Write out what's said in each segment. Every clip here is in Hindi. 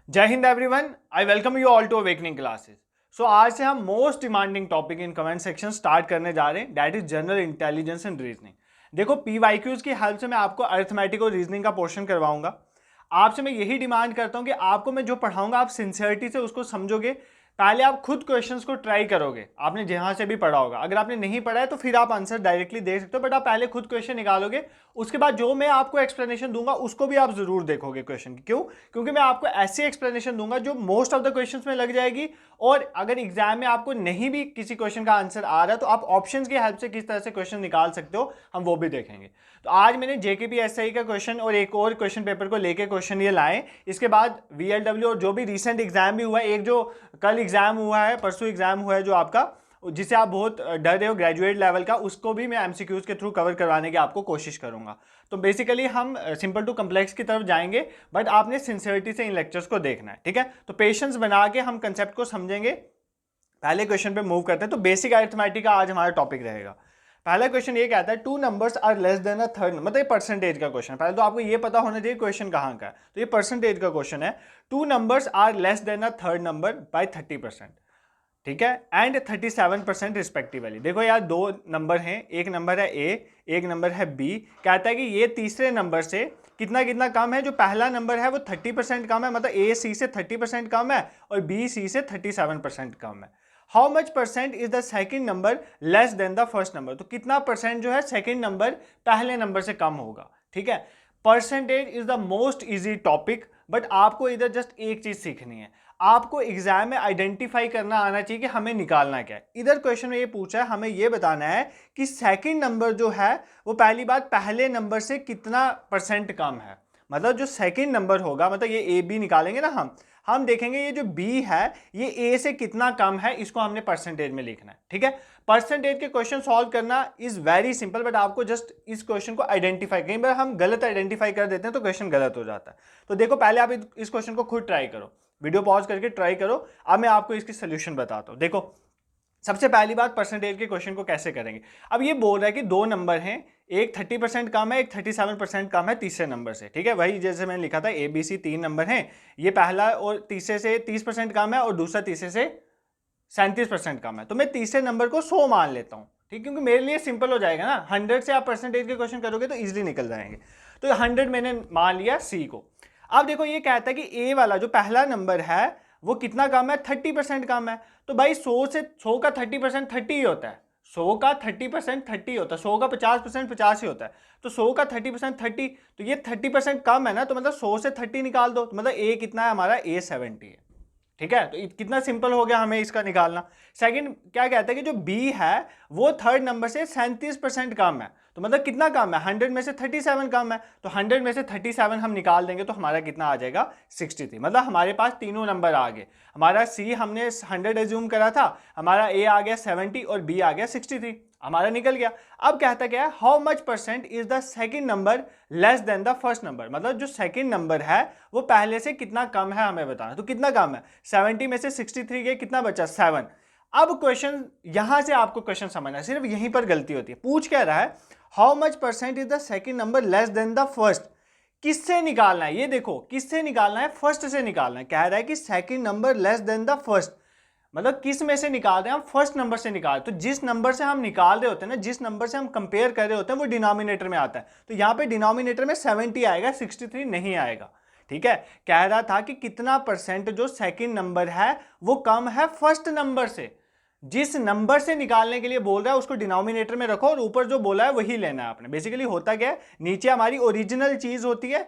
जय हिंद everyone, I welcome you all to Awakening Classes. So आज से हम most demanding topic in comment section start करने जा रहे हैं, that is general intelligence and reasoning. देखो, पीवाईक्यूज की हेल्प से मैं आपको अरिथमेटिक और रीजनिंग का पोर्शन करवाऊंगा। आपसे मैं यही डिमांड करता हूं कि आपको मैं जो पढ़ाऊंगा आप सिंसियरिटी से उसको समझोगे। पहले आप खुद क्वेश्चंस को ट्राई करोगे, आपने जहां से भी पढ़ा होगा। अगर आपने नहीं पढ़ा है तो फिर आप आंसर डायरेक्टली दे सकते हो, बट आप पहले खुद क्वेश्चन निकालोगे। उसके बाद जो मैं आपको एक्सप्लेनेशन दूंगा उसको भी आप जरूर देखोगे क्वेश्चन की। क्यों? क्योंकि मैं आपको ऐसी एक्सप्लेनेशन दूंगा जो मोस्ट ऑफ द क्वेश्चंस में लग जाएगी। और अगर एग्जाम में आपको नहीं भी किसी क्वेश्चन का आंसर आ रहा है तो आप ऑप्शंस की हेल्प से किस तरह से क्वेश्चन निकाल सकते हो, हम वो भी देखेंगे। तो आज मैंने जेकेपीएसआई का क्वेश्चन और एक और क्वेश्चन पेपर को लेके क्वेश्चन ये लाए। इसके बाद वीएलडब्ल्यू और जो भी रिसेंट एग्जाम भी हुआ है, एक जो कल एग्जाम हुआ है, परसों एग्जाम हुआ है जो आपका, जिसे आप बहुत डर रहे हो ग्रेजुएट लेवल का, उसको भी मैं एमसीक्यूज के थ्रू कवर करवाने की आपको कोशिश करूंगा। तो बेसिकली हम सिंपल टू कम्प्लेक्स की तरफ जाएंगे, बट आपने सिंसियरिटी से इन लेक्चर्स को देखना है, ठीक है। तो पेशेंस बना के हम कंसेप्ट को समझेंगे। पहले क्वेश्चन पे मूव करते हैं। तो बेसिक अरिथमेटिक का आज हमारा टॉपिक रहेगा। पहला क्वेश्चन ये कहता है two numbers are less than a third, मतलब ये परसेंटेज का क्वेश्चन। पहले तो आपको ये पता होना चाहिए क्वेश्चन कहाँ का है। तो ये परसेंटेज का क्वेश्चन है। Two numbers are less than a third number by 30%, ठीक है, एंड 37% रिस्पेक्टिवली। देखो यार, दो नंबर हैं, एक नंबर है ए, एक नंबर है बी। कहता है कि ये तीसरे नंबर से कितना कितना कम है। जो पहला नंबर है वो 30% कम है, मतलब ए सी से 30% कम है और बी सी से 37% कम है। How much percent is the second number less than the first number. तो कितना परसेंट जो है सेकेंड नंबर पहले नंबर से कम होगा, ठीक है। Percentage is the most easy topic, but आपको इधर जस्ट एक चीज सीखनी है। आपको एग्जाम में आइडेंटिफाई करना आना चाहिए कि हमें निकालना क्या है। इधर क्वेश्चन में ये पूछा है, हमें ये बताना है कि सेकंड नंबर जो है वो पहली बात पहले नंबर से कितना परसेंट कम है। मतलब जो सेकंड नंबर होगा, मतलब ये ए बी निकालेंगे ना हम देखेंगे ये जो बी है ये ए से कितना कम है, इसको हमने परसेंटेज में लिखना है, ठीक है। परसेंटेज के क्वेश्चन सॉल्व करना इज वेरी सिंपल, बट आपको जस्ट इस क्वेश्चन को आइडेंटिफाई, कई बार हम गलत आइडेंटिफाई कर देते हैं तो क्वेश्चन गलत हो जाता है। तो देखो, पहले आप इस क्वेश्चन को खुद ट्राई करो, वीडियो पॉज करके ट्राई करो। अब मैं आपको इसकी सोल्यूशन बताता हूं। देखो, सबसे पहली बात परसेंटेज के क्वेश्चन को कैसे करेंगे। अब ये बोल रहा है कि दो नंबर हैं, एक 30% कम है, एक 37% कम है तीसरे नंबर से, ठीक है। वही जैसे मैंने लिखा था ए बी सी, तीन नंबर हैं, ये पहला और तीसरे से 30% कम है और दूसरा तीसरे से 37% कम है। तो मैं तीसरे नंबर को 100 मान लेता हूं, ठीक, क्योंकि मेरे लिए सिंपल हो जाएगा ना। 100 से आप परसेंटेज के क्वेश्चन करोगे तो इजिली निकल जाएंगे। तो 100 मैंने मान लिया सी को। अब देखो, ये कहता है कि ए वाला जो पहला नंबर है वो कितना कम है, 30% कम है। तो भाई 100 का 30% 30 ही होता है। 100 का 30% 30 होता है। 100 का 50% 50 ही होता है। तो 100 का 30% 30, तो ये 30% कम है ना, तो मतलब 100 से 30 निकाल दो, तो मतलब ए कितना है हमारा, ए 70 है, ठीक है। तो कितना सिंपल हो गया हमें इसका निकालना। सेकंड क्या कहता है कि जो बी है वो थर्ड नंबर से 37% कम है। तो मतलब कितना कम है, 100 में से 37 कम है। तो 100 में से 37 हम निकाल देंगे तो हमारा कितना आ जाएगा, 63। मतलब हमारे पास तीनों नंबर आ गए। हमारा सी हमने 100 एज्यूम करा था, हमारा ए आ गया 70 और बी आ गया 63, हमारा निकल गया। अब कहता क्या है, how much percent is the second number less than the first number. मतलब जो सेकंड नंबर है वो पहले से कितना कम है हमें बताना। तो कितना कम है, 70 में से 63 गए, कितना बचा, 7। अब क्वेश्चन, यहां से आपको क्वेश्चन समझना है, सिर्फ यहीं पर गलती होती है। पूछ क्या रहा है, how much percent is the second number less than the first. किससे निकालना है, ये देखो किससे निकालना है, फर्स्ट से निकालना है। कह रहा है कि second number less than the first, मतलब किस में से निकाल रहे हैं हम, फर्स्ट नंबर से निकाल। तो जिस नंबर से हम निकाल रहे होते हैं ना, जिस नंबर से हम कंपेयर कर रहे होते हैं वो डिनोमिनेटर में आता है। तो यहां पे डिनोमिनेटर में 70 आएगा, 63 नहीं आएगा, ठीक है। कह रहा था कि कितना परसेंट जो सेकंड नंबर है वो कम है फर्स्ट नंबर से। जिस नंबर से निकालने के लिए बोल रहा है उसको डिनोमिनेटर में रखो और ऊपर जो बोला है वही लेना है आपने। बेसिकली होता क्या है, नीचे हमारी ओरिजिनल चीज होती है,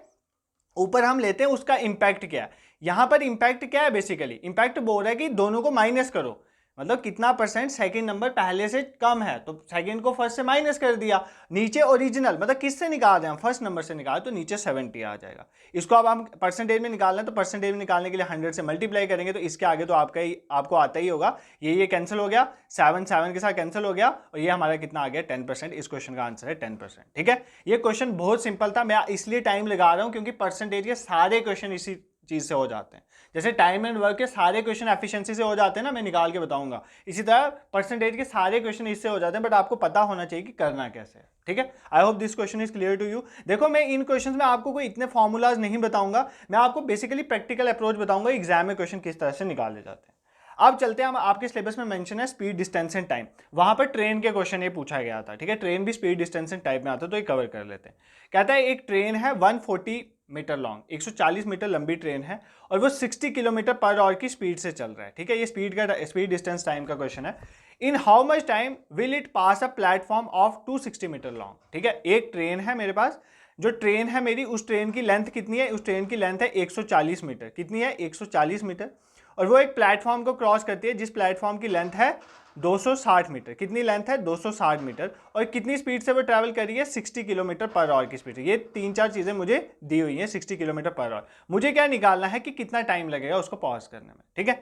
ऊपर हम लेते हैं उसका इंपैक्ट क्या है। यहां पर इंपैक्ट क्या है, बेसिकली इंपैक्ट बोल रहा है कि दोनों को माइनस करो। मतलब कितना परसेंट सेकंड नंबर पहले से कम है, तो सेकंड को फर्स्ट से माइनस कर दिया। नीचे ओरिजिनल, मतलब किससे निकाल रहे हैं, फर्स्ट नंबर से निकाल, तो नीचे 70 आ जाएगा। इसको अब हम परसेंटेज में निकालना है, तो परसेंटेज में निकालने के लिए 100 से मल्टीप्लाई करेंगे, तो इसके आगे तो आपको आता ही होगा। ये कैंसिल हो गया, 7 7 के साथ कैंसिल हो गया, और ये हमारा कितना आ गया, 10%। इस क्वेश्चन का आंसर है 10%, ठीक है। ये क्वेश्चन बहुत सिंपल था, मैं इसलिए टाइम लगा रहा हूं क्योंकि परसेंटेज के सारे क्वेश्चन इसी चीज़ से हो जाते हैं। जैसे टाइम एंड वर्क के सारे क्वेश्चन एफिशिएंसी से हो जाते हैं ना, मैं निकाल के बताऊंगा, इसी तरह परसेंटेज के सारे क्वेश्चन इससे हो जाते हैं, बट आपको पता होना चाहिए कि करना कैसे है। ठीक है, I hope this question is clear to you. देखो मैं इन क्वेश्चंस में आपको कोई इतने फॉर्मूलाज नहीं बताऊंगा, मैं आपको बेसिकली प्रैक्टिकल अप्रोच बताऊंगा एग्जाम में क्वेश्चन किस तरह से निकाले जाते हैं। अब चलते हैं, हम आपके सिलेबस में मेंशन है स्पीड, डिस्टेंस एंड टाइम, वहां पर ट्रेन के क्वेश्चन ये पूछा गया था। ठीक है, ट्रेन भी स्पीड, डिस्टेंस एंड टाइम में आता है, तो ये कवर कर लेते हैं। कहता है एक ट्रेन है 140 मीटर लॉन्ग, 140 मीटर लंबी ट्रेन है और वो 60 किलोमीटर पर आवर की स्पीड से चल रहा है। ठीक है, ये स्पीड डिस्टेंस टाइम का क्वेश्चन है। In how much time will it pass a platform of 260 metre long. ठीक है, एक ट्रेन है मेरे पास, जो ट्रेन है मेरी, उस ट्रेन की लेंथ कितनी है? उस ट्रेन की लेंथ है 140 मीटर। कितनी है? 140 मीटर। और वो एक प्लेटफॉर्म को क्रॉस करती है जिस प्लेटफॉर्म की लेंथ है 260 मीटर। कितनी लेंथ है? 260 मीटर। और कितनी स्पीड से वो ट्रैवल कर रही है? 60 किलोमीटर पर आवर की स्पीड से। ये 3-4 चीजें मुझे दी हुई हैं, 60 किलोमीटर पर आवर। मुझे क्या निकालना है कि कितना टाइम लगेगा उसको पॉज करने में। ठीक है,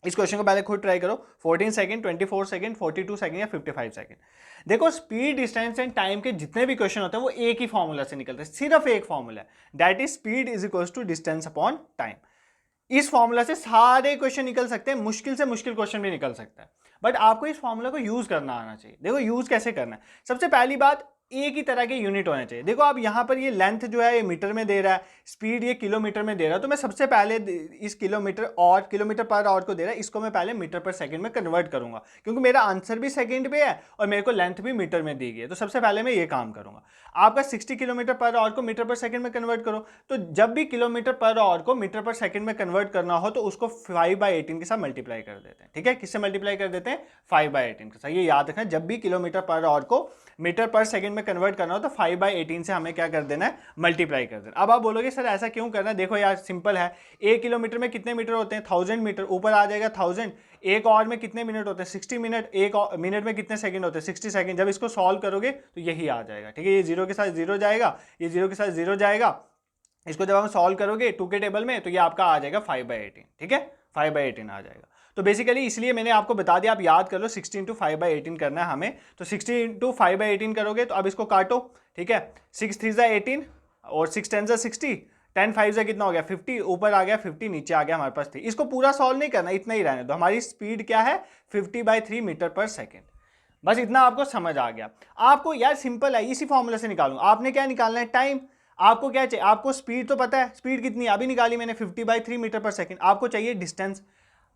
इस क्वेश्चन को पहले खुद ट्राई करो। 14 सेकंड, 24 सेकंड, 42 सेकंड या 55 सेकंड। देखो स्पीड, डिस्टेंस एंड टाइम के जितने भी क्वेश्चन होते हैं वो एक ही फॉर्मूला से निकलते हैं, सिर्फ एक फॉर्मूला है, that is speed is equal to distance upon time. इस फॉर्मूला से सारे क्वेश्चन निकल सकते हैं, मुश्किल से मुश्किल क्वेश्चन भी निकल सकता है, बट आपको इस फॉर्मूला को यूज करना आना चाहिए। देखो यूज कैसे करना है, सबसे पहली बात, एक ही तरह के यूनिट होने चाहिए। देखो आप यहाँ पर ये लेंथ जो है ये मीटर में दे रहा है, स्पीड ये किलोमीटर में दे रहा है, तो मैं सबसे पहले इस किलोमीटर पर आवर को दे रहा है, इसको मैं पहले मीटर पर सेकंड में कन्वर्ट करूंगा, क्योंकि मेरा आंसर भी सेकंड पे है और मेरे को लेंथ भी मीटर में दी गई है, तो सबसे पहले मैं ये काम करूंगा। आपका 60 किलोमीटर पर आवर को मीटर पर सेकंड में कन्वर्ट करो, तो जब भी किलोमीटर पर आवर को मीटर पर सेकंड में कन्वर्ट करना हो तो उसको 5/18 के साथ मल्टीप्लाई कर देते हैं। ठीक है, किससे मल्टीप्लाई कर देते हैं? 5/18 के साथ। ये याद रखना, जब भी किलोमीटर पर आवर को मीटर पर सेकंड में कन्वर्ट करना हो तो 5/18 से हमें क्या कर देना है? मल्टीप्लाई कर देना। अब आप बोलोगे सर ऐसा क्यों करना है? देखो यार सिंपल है, 1 किलोमीटर में कितने मीटर होते हैं? 1000 मीटर, ऊपर आ जाएगा 1000। एक आवर में कितने मिनट होते हैं? 60 मिनट। एक मिनट में कितने सेकंड होते हैं? 60 सेकंड। जब इसको सॉल्व करोगे तो यही आ जाएगा। ठीक है, ये जीरो के साथ जीरो जाएगा, ये जीरो के साथ जीरो जाएगा, इसको जब हम सॉल्व करोगे 2 के टेबल में तो ये आपका आ जाएगा 5/18। ठीक है, 5/18 आ जाएगा। तो बेसिकली इसलिए मैंने आपको बता दिया, आप याद कर लो, 60 × 5/18 करना है हमें। तो 60 × 5/18 करोगे तो अब इसको काटो। ठीक है, 6 3 ज़ा 18 और 6 10 ज़ा 60, 10 5 ज़ा कितना हो गया? 50। ऊपर आ गया 50, नीचे आ गया हमारे पास 3। इसको पूरा सॉल्व नहीं करना, इतना ही रहने दो। हमारी स्पीड क्या है? 50/3 मीटर पर सेकेंड। बस इतना आपको समझ आ गया। आपको यार सिंपल है, इसी फॉर्मूला से निकालूंगा। आपने क्या निकालना है? टाइम। आपको क्या चाहिए? आपको स्पीड तो पता है, स्पीड कितनी है अभी निकाली मैंने, 50/3 मीटर पर सेकंड। आपको चाहिए डिस्टेंस,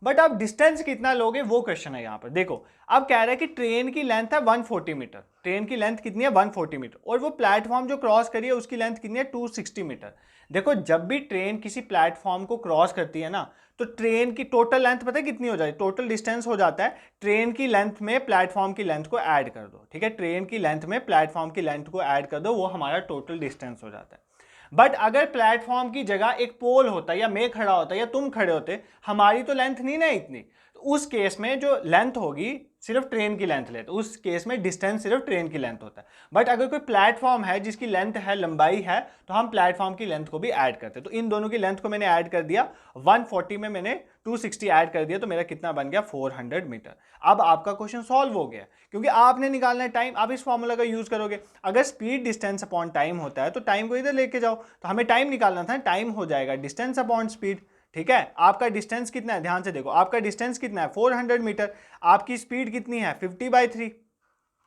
बट आप डिस्टेंस कितना लोगे वो क्वेश्चन है यहाँ पर। देखो अब कह रहा है कि ट्रेन की लेंथ है 140 मीटर। ट्रेन की लेंथ कितनी है? 140 मीटर। और वो प्लेटफॉर्म जो क्रॉस करी है उसकी लेंथ कितनी है? 260 मीटर। देखो जब भी ट्रेन किसी प्लेटफॉर्म को क्रॉस करती है ना, तो ट्रेन की टोटल लेंथ पता है कितनी हो जाती है? टोटल डिस्टेंस हो जाता है, ट्रेन की लेंथ में प्लेटफॉर्म की लेंथ को ऐड कर दो। ठीक है, ट्रेन की लेंथ में प्लेटफॉर्म की लेंथ को ऐड कर दो, वो हमारा टोटल डिस्टेंस हो जाता है। बट अगर प्लेटफॉर्म की जगह एक पोल होता या मैं खड़ा होता या तुम खड़े होते, हमारी तो लेंथ नहीं ना इतनी, तो उस केस में जो लेंथ होगी सिर्फ ट्रेन की लेंथ लेते, उस केस में डिस्टेंस सिर्फ ट्रेन की लेंथ होता है। बट अगर कोई प्लेटफॉर्म है जिसकी लेंथ है, लंबाई है, तो हम प्लेटफॉर्म की लेंथ को भी ऐड करते हैं। तो इन दोनों की लेंथ को मैंने ऐड कर दिया, 140 में मैंने 260 ऐड कर दिया, तो मेरा कितना बन गया? 400 मीटर। अब आपका क्वेश्चन सॉल्व हो गया, क्योंकि आपने निकालना है टाइम। आप इस फॉर्मूला का यूज करोगे। अगर स्पीड डिस्टेंस अपॉन टाइम होता है तो टाइम को इधर लेके जाओ, तो हमें टाइम निकालना था, टाइम हो जाएगा डिस्टेंस अपॉन स्पीड। ठीक है, आपका डिस्टेंस कितना है? ध्यान से देखो, आपका डिस्टेंस कितना है? 400 मीटर। आपकी स्पीड कितनी है? 50/3,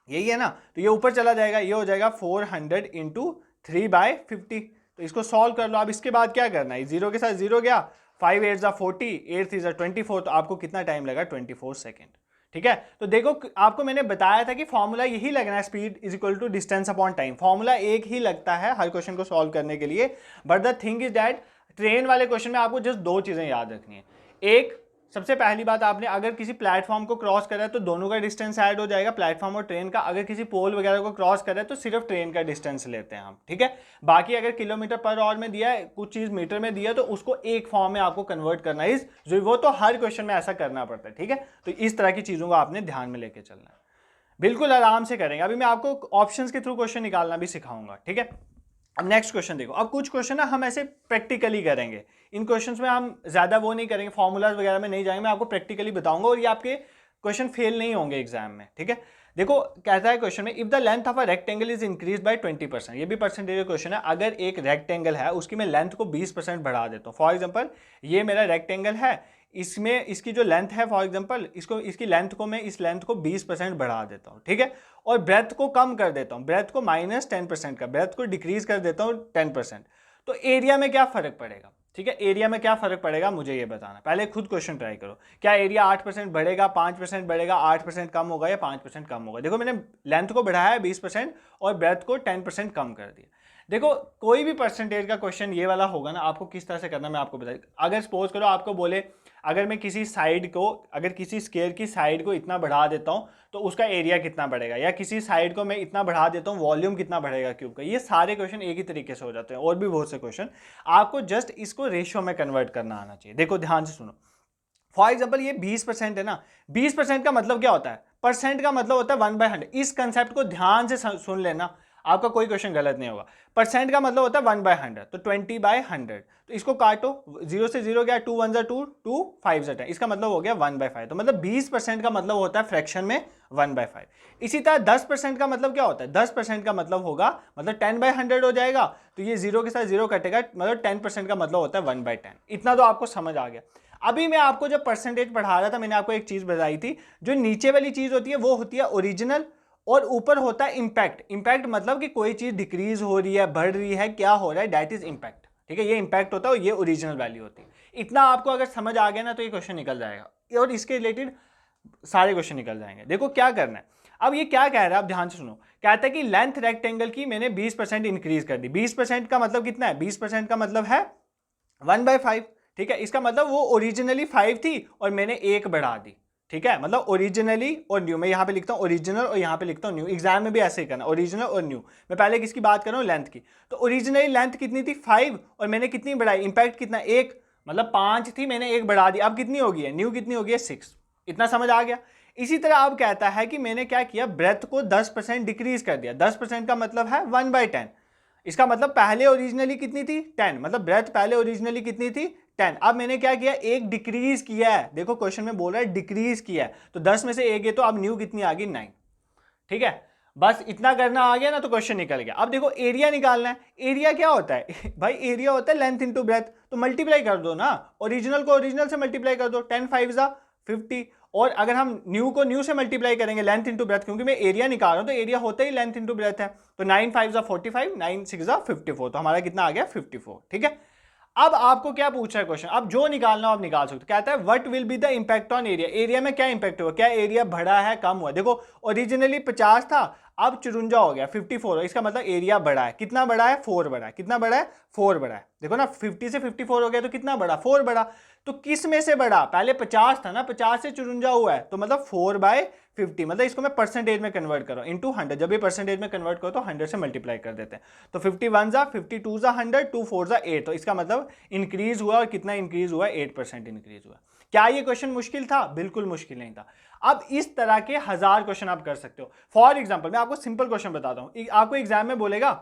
यही है ना, तो ये ऊपर चला जाएगा, ये हो जाएगा 400 × 3/50। तो इसको सॉल्व कर लो। अब इसके बाद क्या करना है? जीरो के साथ जीरो गया, 5 8 ज़ा 40, 8 3 ज़ा 24, तो आपको कितना टाइम लगा? 24 सेकेंड। ठीक है, तो देखो आपको मैंने बताया था कि फॉर्मूला यही लगना है, speed is equal to distance upon time. Formula एक ही लगता है हर क्वेश्चन को सॉल्व करने के लिए, but the thing is that train वाले क्वेश्चन में आपको जस्ट 2 चीजें याद रखनी है। एक, सबसे पहली बात, आपने अगर किसी प्लेटफॉर्म को क्रॉस करा है तो दोनों का डिस्टेंस ऐड हो जाएगा, प्लेटफॉर्म और ट्रेन का। अगर किसी पोल वगैरह को क्रॉस करा है तो सिर्फ ट्रेन का डिस्टेंस लेते हैं हम। ठीक है, बाकी अगर किलोमीटर पर आवर में दिया है, कुछ चीज मीटर में दिया है, तो उसको एक फॉर्म में आपको कन्वर्ट करना है, वो तो हर क्वेश्चन में ऐसा करना पड़ता है। ठीक है, तो इस तरह की चीजों को आपने ध्यान में लेके चलना है, बिल्कुल आराम से करेंगे। अभी मैं आपको ऑप्शंस के थ्रू क्वेश्चन निकालना भी सिखाऊंगा। ठीक है, अब नेक्स्ट क्वेश्चन देखो। अब कुछ क्वेश्चन ना हम ऐसे प्रैक्टिकली करेंगे, इन क्वेश्चंस में हम ज्यादा वो नहीं करेंगे, फॉर्मूलाज वगैरह में नहीं जाएंगे, मैं आपको प्रैक्टिकली बताऊंगा और ये आपके क्वेश्चन फेल नहीं होंगे एग्जाम में। ठीक है, देखो कहता है क्वेश्चन में, if the length of a rectangle is increase by 20%, ये भी परसेंटेज का क्वेश्चन है। अगर एक रेक्टेंगल है उसकी मैं लेंथ को 20% बढ़ा देता हूँ, फॉर एग्जांपल ये मेरा रेक्टेंगल है, इसमें इसकी जो लेंथ है फॉर एग्जांपल इसकी लेंथ को मैं इस लेंथ को 20% बढ़ा देता हूँ, ठीक है, और ब्रेथ को कम कर देता हूँ, ब्रेथ को -10% का, ब्रेथ को डिक्रीज कर देता हूँ 10%, तो एरिया में क्या फर्क पड़ेगा, ठीक है, एरिया में क्या फर्क पड़ेगा मुझे ये बताना। पहले खुद क्वेश्चन ट्राई करो, क्या एरिया 8% बढ़ेगा, 5% बढ़ेगा, 8% कम होगा या 5% कम होगा। देखो मैंने लेंथ को बढ़ाया है 20% और ब्रेथ को 10% कम कर दिया। देखो कोई भी परसेंटेज का क्वेश्चन ये वाला होगा ना, आपको किस तरह से करना मैं आपको बता। अगर सपोज करो आपको बोले अगर मैं किसी साइड को, अगर किसी स्क्वायर की साइड को इतना बढ़ा देता हूँ तो उसका एरिया कितना बढ़ेगा, या किसी साइड को मैं इतना बढ़ा देता हूँ वॉल्यूम कितना बढ़ेगा क्यूब का, ये सारे क्वेश्चन एक ही तरीके से हो जाते हैं। और भी बहुत से क्वेश्चन, आपको जस्ट इसको रेशियो में कन्वर्ट करना आना चाहिए। देखो ध्यान से सुनो, फॉर एग्जाम्पल ये 20% है ना, 20% का मतलब क्या होता है, परसेंट का मतलब होता है 1/100। इस कंसेप्ट को ध्यान से सुन लेना, आपका कोई क्वेश्चन गलत नहीं होगा। परसेंट का मतलब होता है 1/100, तो 20/100, तो इसको काटो, 0 से 0 गया, 2 1 2, 2 5 10, इसका मतलब हो गया 1/5। तो मतलब 20% का मतलब होता है फ्रैक्शन में 1/5। इसी तरह 10% का मतलब क्या होता है, 10% का मतलब होगा, मतलब 10/100 हो जाएगा, तो ये 0 के साथ 0 कटेगा, मतलब 10% का मतलब होता है 1/10। इतना तो आपको समझ आ गया। अभी मैं आपको जब परसेंटेज पढ़ा रहा था मैंने आपको एक चीज बताई थी, जो नीचे वाली चीज होती है वो होती है ओरिजिनल, और ऊपर होता है इंपैक्ट। इंपैक्ट मतलब कि कोई चीज डिक्रीज हो रही है, बढ़ रही है, क्या हो रहा है, दैट इज इंपैक्ट, ठीक है, ये इंपैक्ट होता है और ये ओरिजिनल वैल्यू होती है। इतना आपको अगर समझ आ गया ना तो ये क्वेश्चन निकल जाएगा, और इसके रिलेटेड सारे क्वेश्चन निकल जाएंगे। देखो क्या करना है, अब ये क्या कह रहा है, आप ध्यान से सुनो। कहता है कि लेंथ रेक्टेंगल की मैंने 20% इंक्रीज कर दी। 20% का मतलब कितना है, 20% का मतलब है 1/5, ठीक है, इसका मतलब वो ओरिजिनली 5 थी और मैंने 1 बढ़ा दी, ठीक है, मतलब ओरिजिनली और न्यू। मैं यहाँ पे लिखता हूँ ओरिजिनल और यहाँ पे लिखता हूँ न्यू, एग्जाम में भी ऐसे ही करना, ओरिजिनल और न्यू। मैं पहले किसकी बात कर रहा हूँ, लेंथ की। तो ओरिजिनली लेंथ कितनी थी 5 और मैंने कितनी बढ़ाई, इंपैक्ट कितना 1, मतलब 5 थी मैंने 1 बढ़ा दी, अब कितनी होगी है, न्यू कितनी होगी है 6। इतना समझ आ गया। इसी तरह अब कहता है कि मैंने क्या किया, ब्रेथ को 10% डिक्रीज कर दिया। 10% का मतलब है 1/10। इसका मतलब पहले ओरिजिनली कितनी थी 10, मतलब ब्रेथ पहले ओरिजिनली कितनी थी 10। अब मैंने क्या किया, एक डिक्रीज किया है। देखो क्वेश्चन में बोल रहा है डिक्रीज किया है, तो 10 में से एक है, तो अब न्यू कितनी आ गई 9, ठीक है। बस इतना करना आ गया ना तो क्वेश्चन निकल गया। अब देखो एरिया निकालना है। एरिया क्या होता है भाई, एरिया होता है लेंथ इनटू ब्रेथ, तो मल्टीप्लाई कर दो ना, ओरिजिनल को ओरिजिनल से मल्टीप्लाई कर दो, 10 5 50। और अगर हम न्यू को न्यू से मल्टीप्लाई करेंगे लेंथ इनटू ब्रेथ, क्योंकि मैं एरिया निकाल रहा हूं तो एरिया होता ही लेंथ इनटू ब्रेथ है, तो 9 5 45, 9 6 54, तो हमारा कितना आ गया 54, ठीक है। अब आपको क्या पूछ रहा है क्वेश्चन, अब जो निकालना हो आप निकाल सकते हो। कहता है what will be the impact on area, area में क्या इंपैक्ट हुआ, क्या एरिया बढ़ा है कम हुआ। देखो ओरिजिनली 50 था, अब 54 हो गया, 54, इसका मतलब एरिया बढ़ा है। कितना बढ़ा है, 4 बढ़ा है। कितना बढ़ा है, 4 बढ़ा है। देखो ना 50 से 54 हो गया तो कितना बढ़ा, 4 बढ़ा। तो किस में से बढ़ा, पहले 50 था ना, 50 से 54 हुआ है, तो मतलब 4/50, मतलब इसको मैं परसेंटेज में कन्वर्ट कर रहा हूं इनटू 100। जब ये परसेंटेज में कन्वर्ट करो तो 100 से मल्टीप्लाई कर देते हैं, तो 51 52 100, 2 4 8, तो इसका मतलब इंक्रीज हुआ, और कितना इंक्रीज हुआ, 8% इंक्रीज हुआ। क्या ये क्वेश्चन मुश्किल था, बिल्कुल मुश्किल नहीं था। अब इस तरह के 1000 क्वेश्चन आप कर सकते हो। फॉर एग्जाम्पल मैं आपको सिंपल क्वेश्चन बताता हूं, आपको एग्जाम में बोलेगा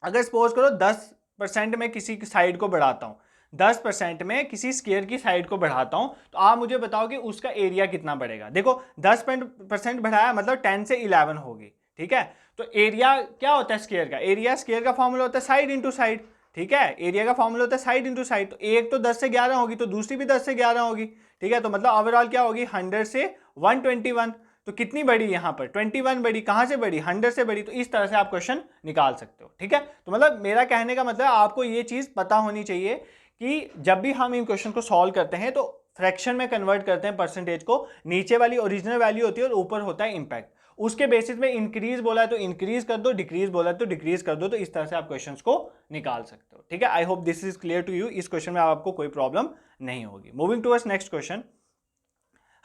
अगर सपोज करो 10% में किसी साइड को बढ़ाता हूं, 10% में किसी स्क्वायर की साइड को बढ़ाता हूं, तो आप मुझे बताओ कि उसका एरिया कितना बढ़ेगा। देखो 10% बढ़ाया मतलब 10 से 11 होगी, ठीक है। तो एरिया क्या होता है स्क्वायर का, एरिया स्क्वायर का फॉर्मूला होता है साइड इंटू साइड, ठीक है, एरिया का फॉर्मूला होता है साइड इंटू साइड। तो एक तो 10 से 11 होगी तो दूसरी भी 10 से 11 होगी, ठीक है। तो मतलब ओवरऑल क्या होगी, 100 से 121। तो कितनी बड़ी यहां पर 21 बड़ी, कहां से बड़ी, 100 से बड़ी। तो इस तरह से आप क्वेश्चन निकाल सकते हो, ठीक है। तो मतलब मेरा कहने का मतलब आपको ये चीज पता होनी चाहिए कि जब भी हम इन क्वेश्चन को सॉल्व करते हैं तो फ्रैक्शन में कन्वर्ट करते हैं परसेंटेज को, नीचे वाली ओरिजिनल वैल्यू होती है और ऊपर होता है इंपैक्ट। उसके बेसिस में इंक्रीज बोला है तो इंक्रीज कर दो, डिक्रीज बोला है तो डिक्रीज कर दो। तो इस तरह से आप क्वेश्चंस को निकाल सकते हो, ठीक है। I hope this is clear to you. इस क्वेश्चन में आपको कोई प्रॉब्लम नहीं होगी। Moving towards next question.